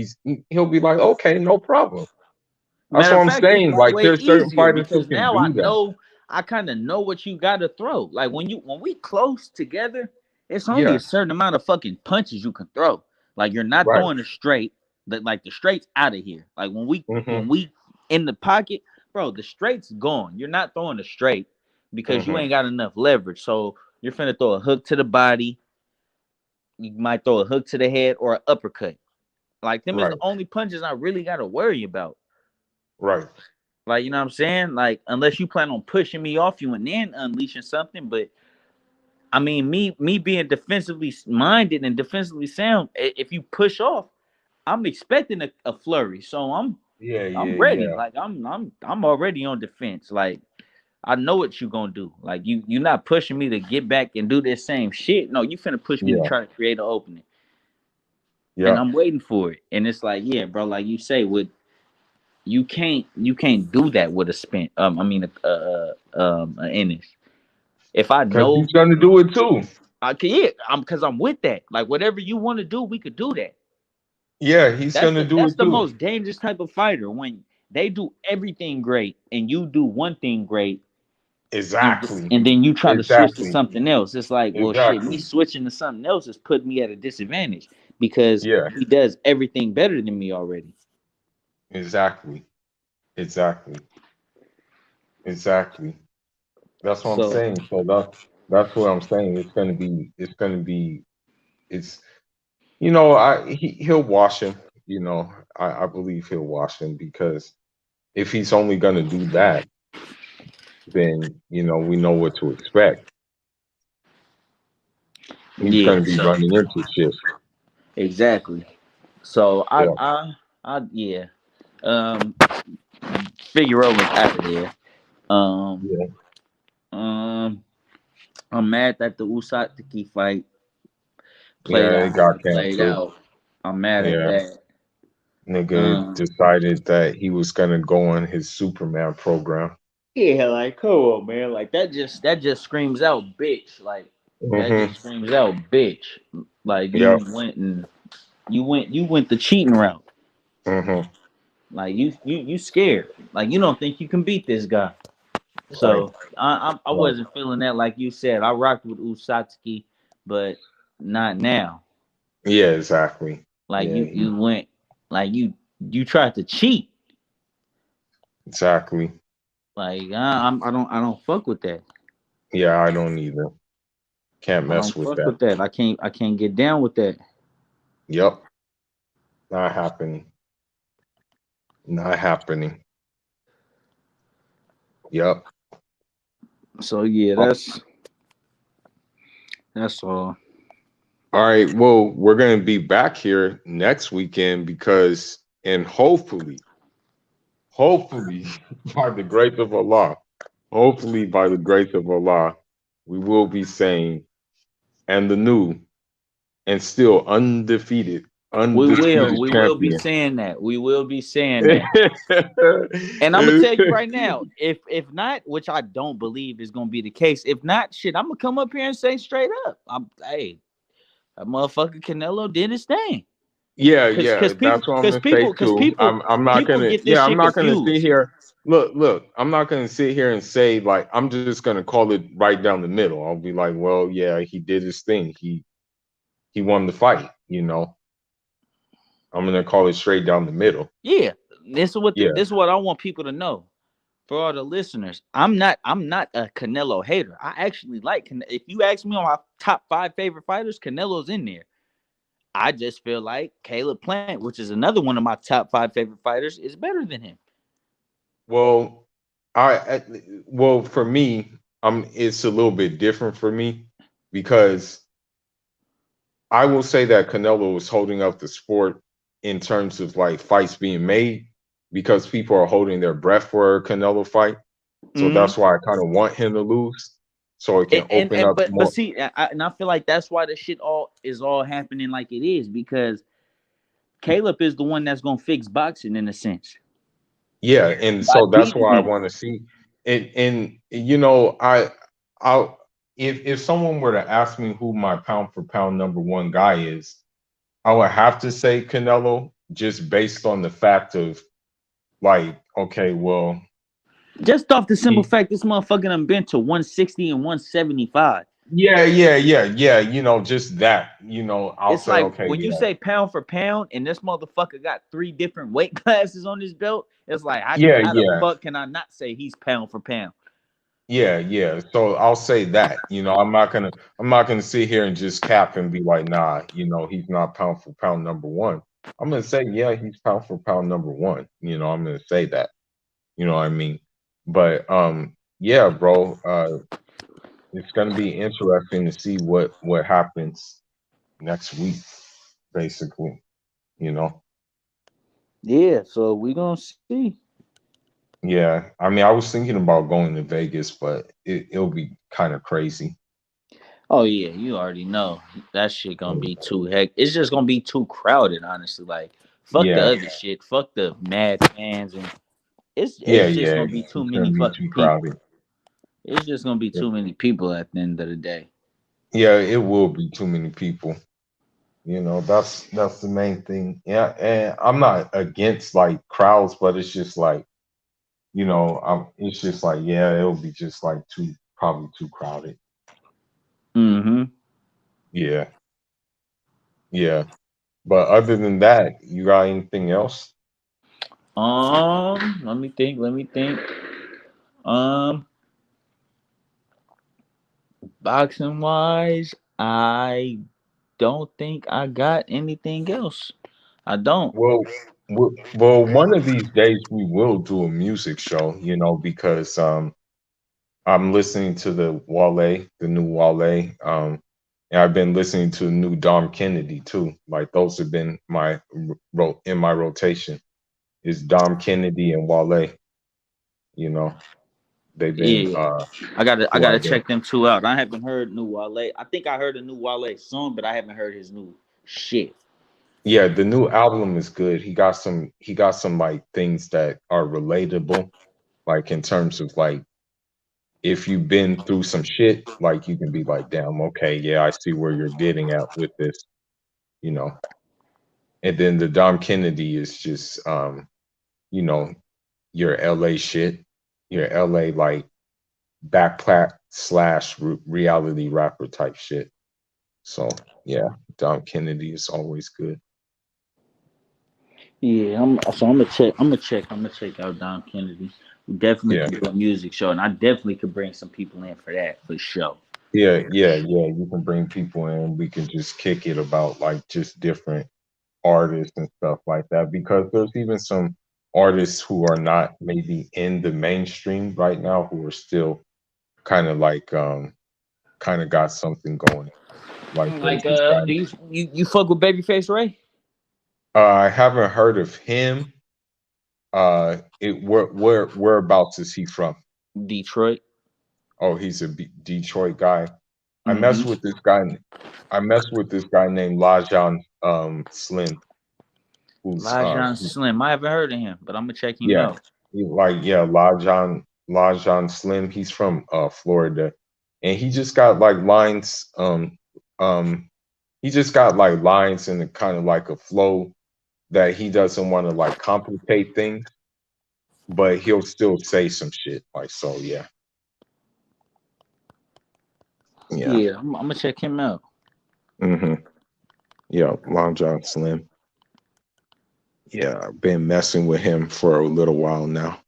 he'll be like, okay, no problem. That's Matter what of I'm fact, it's saying. Like way there's certain easier fighters who because can now do that. I kind of know what you got to throw. Like, when we close together, it's only a Yeah, certain amount of fucking punches you can throw. Like, you're not right. throwing a straight. Like, the straight's out of here. Like, when Mm-hmm. we in the pocket, bro, the straight's gone. You're not throwing a straight because you Mm-hmm. ain't got enough leverage. So you're finna throw a hook to the body. You might throw a hook to the head or an uppercut. Like, them is the Right. only punches I really got to worry about. Right. Like, you know what I'm saying? Like, unless you plan on pushing me off you and then unleashing something. But I mean, me being defensively minded and defensively sound, if you push off, I'm expecting a flurry. So Yeah, I'm yeah, ready. yeah. Like, I'm already on defense. Like, I know what you gonna do. Like, you're not pushing me to get back and do this same shit. No, you finna push me to Yeah. try to create an opening. And Yeah. I'm waiting for it. And it's like, yeah, bro, like you say, you can't do that with a spin. I mean, an Ennis. If I Because know he's gonna do it too. I can, yeah, because I'm with that. Like, whatever you want to do, we could do that. Yeah, he's gonna do That's it the too. most dangerous type of fighter when they do everything great and you do one thing great Exactly. and then you try to switch to Exactly. something else. It's like, well, shit, me Exactly. switching to something else is putting me at a disadvantage because Yeah. he does everything better than me already. Exactly. Exactly. Exactly. That's what I'm So saying. So that's what I'm saying. It's gonna be. It's gonna be. It's he'll wash him. I believe he'll wash him because if he's only gonna do that, then we know what to expect. He's yeah, gonna be so running into shit. exactly. So Yeah. yeah. Um, Figueroa was out of there. Um, Yeah. um, I'm mad that the Usatiki fight played Yeah. out It how got it played canceled. out. I'm mad at Yeah. that. Nigga Um, decided that he was gonna go on his Superman program. yeah, like come on, man. Like that just screams out bitch. Like that Hmm. just screams out bitch. Like Yep. you went the cheating route. Hmm. Like you scared. Like you don't think you can beat this guy. Right. So I Right. wasn't feeling that like you said. I rocked with Usatsuki, but not now. Yeah. Exactly. Like Yeah. you went like you tried to cheat. Exactly. Like I don't fuck with that. Yeah. I don't either. Can't I don't mess with fuck that. with that. I can't get down with that. Yep. Not happening. Not happening. Yep. So yeah, All that's all. right. Well, we're gonna be back here next weekend because, and hopefully, by the grace of Allah, hopefully by the grace of Allah, we will be saying, and the new and still undefeated We will be champion. saying that. We will be saying that. And I'm gonna tell you right now, if not, which I don't believe is gonna be the case, if not, shit, I'm gonna come up here and say straight up, hey, that motherfucker Canelo did his thing. Yeah, yeah, that's what I'm gonna say too. I'm not People gonna get this yeah, I'm shit not gonna sit confused. here. Look, I'm not gonna sit here and say like I'm just gonna call it right down the middle. I'll be like, well, yeah, he did his thing. He won the fight. I'm gonna call it straight down the middle. Yeah, Yeah. this is what I want people to know. For all the listeners, I'm not a Canelo hater. I actually like if you ask me on my top 5 favorite fighters, Canelo's in there. I just feel like Caleb Plant, which is another one of my top 5 favorite fighters, is better than him. Well, well for me, it's a little bit different for me because I will say that Canelo is holding up the sport in terms of like fights being made because people are holding their breath for a Canelo fight. So Mm-hmm. that's why I kind of want him to lose so it can open And up but more. see, and I feel like that's why the shit all happening like it is because Caleb is the one that's gonna fix boxing in a sense Yeah, and by so that's beating why I him. want to see it. And I if someone were to ask me who my pound for pound number one guy is, I would have to say Canelo just based on the fact of like, okay, well, Just off the simple he fact this motherfucker done been to 160 and 175. yeah. Just that. I'll It's say, like okay, when you yeah, say pound for pound, and this motherfucker got 3 different weight classes on his belt. It's like yeah, how the yeah. fuck can I not say he's pound for pound? Yeah. So I'll say that. I'm not gonna sit here and just cap and be like, nah, he's not pound for pound number one. I'm gonna say, yeah, he's pound for pound number one. I'm gonna say that. You know what I mean? But yeah, bro, it's gonna be interesting to see what happens next week, basically. You know? Yeah, so we gonna see. Yeah. I mean, I was thinking about going to Vegas, but it'll be kind of crazy. Oh yeah, you already know that shit gonna be too heck. It's just gonna be too crowded, honestly. Like fuck the Yeah. other shit, fuck the mad fans, and Yeah, it's just yeah. gonna be too It's gonna many be fucking too people. crowded. It's just gonna be too many people at the end of the day. Yeah, it will be too many people. That's the main thing. Yeah, and I'm not against like crowds, but it's just like, it's just like, yeah, it'll be just like probably too crowded. Mm-hmm. Yeah, yeah. But other than that, you got anything else? Let me think. Let me think. Um, Boxing wise, I don't think I got anything else. I don't. Well, well, one of these days we will do a music show, because I'm listening to the new Wale, and I've been listening to the new Dom Kennedy too. Like those have been in my rotation is Dom Kennedy and Wale. You know, they've been Yeah, I who gotta I've been. check them two out. I haven't heard new Wale. I think I heard a new Wale song, but I haven't heard his new shit. Yeah, the new album is good. He got some like things that are relatable, like in terms of like if you've been through some shit, like you can be like, damn, okay, yeah, I see where you're getting at with this, you know. And then the Dom Kennedy is just you know, your LA shit, your LA like backpack slash reality rapper type shit. So yeah, Dom Kennedy is always good. Yeah, I'm gonna check. I'm gonna check. I'm gonna check out Don Kennedy. We definitely Yeah. could do a music show, and I definitely could bring some people in for that for sure. Yeah. You can bring people in. We can just kick it about like just different artists and stuff like that because there's even some artists who are not maybe in the mainstream right now who are still kind of like kind of got something going. Like there's Like, this guy. do you fuck with Babyface Ray? I haven't heard of him. Whereabouts is he from? Detroit. Oh, he's a Detroit guy. I mess Mm-hmm. with this guy. I mess with this guy named Lajon Slim, who's Lajon Slim. I haven't heard of him, but I'm gonna check him yeah, out. Lajon Slim. He's from Florida, and he just got like lines. Um, he just got like lines and kind of like a flow that he doesn't want to like complicate things, but he'll still say some shit. Like so, yeah, yeah, Yeah, I'm gonna check him out. hmm yeah. Long John Slim. Yeah, I've been messing with him for a little while now.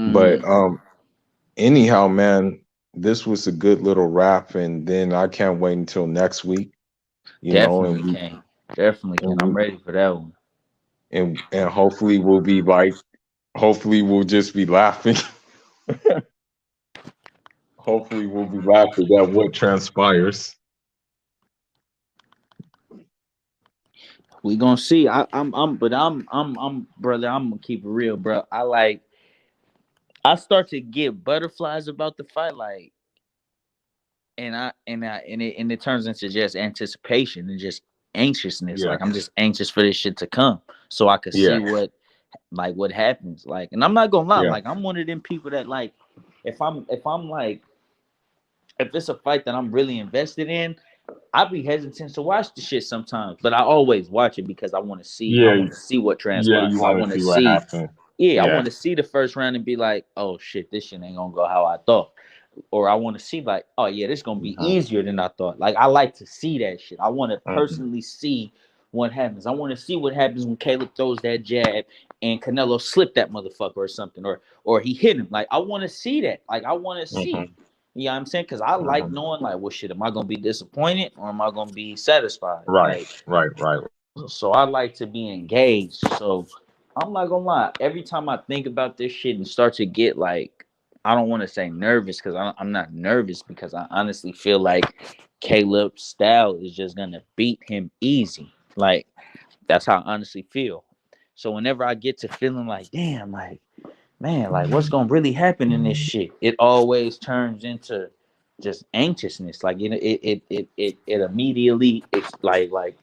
But Mm, anyhow, man, this was a good little wrap, and then I can't wait until next week, and definitely can. Definitely can. and I'm we ready for that one. and hopefully we'll be like, hopefully we'll just be laughing. Hopefully we'll be laughing at what transpires. We gonna see. I'm, brother. I'm gonna keep it real, bro. I start to get butterflies about the fight, like, and it turns into just anticipation and just anxiousness. Yeah, Like I'm just anxious for this shit to come, so I could yeah, see what happens. Like, and I'm not gonna lie, yeah, like I'm one of them people that like, if I'm like, if it's a fight that I'm really invested in, I'd be hesitant to watch the shit sometimes, but I always watch it because I want to see. I yeah, want to see what yeah. transpires. You I want to want to see what see. happens? Yeah, I Yeah. want to see the first round and be like, oh shit, this shit ain't gonna go how I thought. Or I want to see like, oh yeah, this gonna be Uh-huh. easier than I thought. Like I like to see that shit. I want to Uh-huh. personally see what happens. I want to see what happens when Caleb throws that jab and Canelo slip that motherfucker or something, or he hit him. Like I want to see that. Like I want to Uh-huh. see. You know what I'm saying? Because I like Uh-huh. knowing like, well, shit, am I gonna be disappointed or am I gonna be satisfied? Right, Like, right. so I like to be engaged. So I'm not gonna lie. Every time I think about this shit and start to get like, I don't want to say nervous because I'm not nervous because I honestly feel like Caleb's style is just gonna beat him easy. Like that's how I honestly feel. So whenever I get to feeling like, damn, like man, like what's gonna really happen in this shit, it always turns into just anxiousness. Like it immediately it's like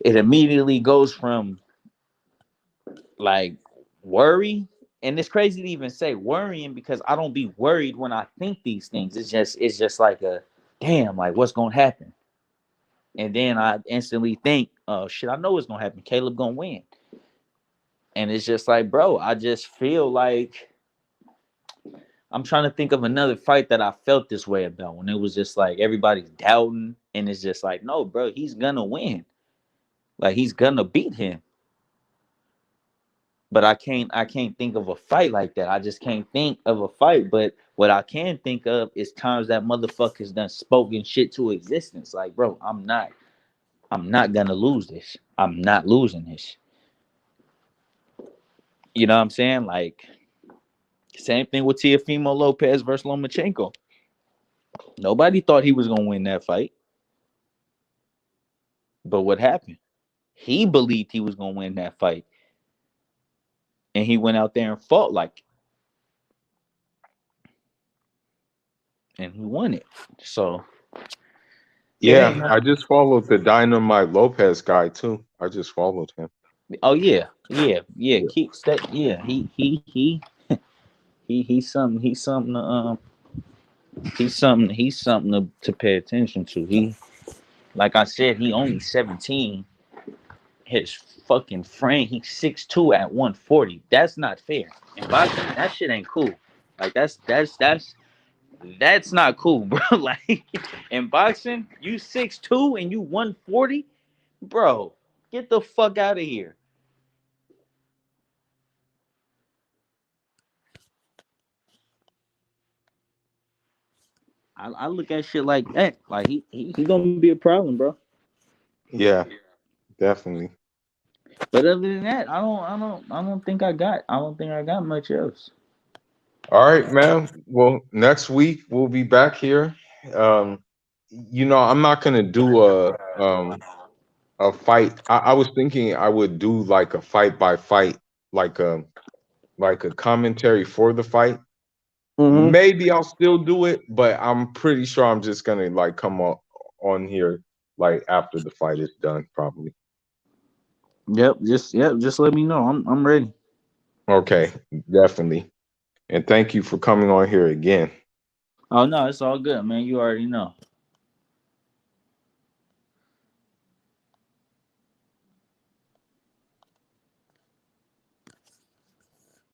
it immediately goes from like worry, and it's crazy to even say worrying because I don't be worried when I think these things. It's just like a damn, like what's gonna happen. And then I instantly think, oh shit, I know what's gonna happen. Caleb gonna win. And it's just like, bro, I just feel like I'm trying to think of another fight that I felt this way about when it was just like everybody's doubting, and it's just like, no, bro, he's gonna win. Like he's gonna beat him. But I can't think of a fight like that. I just can't think of a fight. But what I can think of is times that motherfuckers done spoken shit to existence. Like, bro, I'm not gonna lose this. I'm not losing this. You know what I'm saying? Like, same thing with Teofimo Lopez versus Lomachenko. Nobody thought he was gonna win that fight. But what happened? He believed he was gonna win that fight. And he went out there and fought like, and he won it. So Yeah, I just followed the Dynamite Lopez guy too. I just followed him. oh yeah. Keep that. Yeah, he's something. He's something to pay attention to. He, like I said, he only 17. His fucking friend, he's 6'2" at 140. That's not fair. In boxing, that shit ain't cool. Like that's not cool, bro. Like in boxing, you 6'2" and you 140, bro. Get the fuck out of here. I look at shit like that. Like he gonna be a problem, bro. Yeah, definitely. But other than that, I don't think I got much else. All right, man. Well, next week we'll be back here. Um, I'm not gonna do a fight. I was thinking I would do like a fight by fight, like a commentary for the fight. Mm-hmm. Maybe I'll still do it, but I'm pretty sure I'm just gonna like come on here like after the fight is done, probably. Just let me know. I'm ready. Okay, definitely. And thank you for coming on here again. Oh no, it's all good, man. You already know.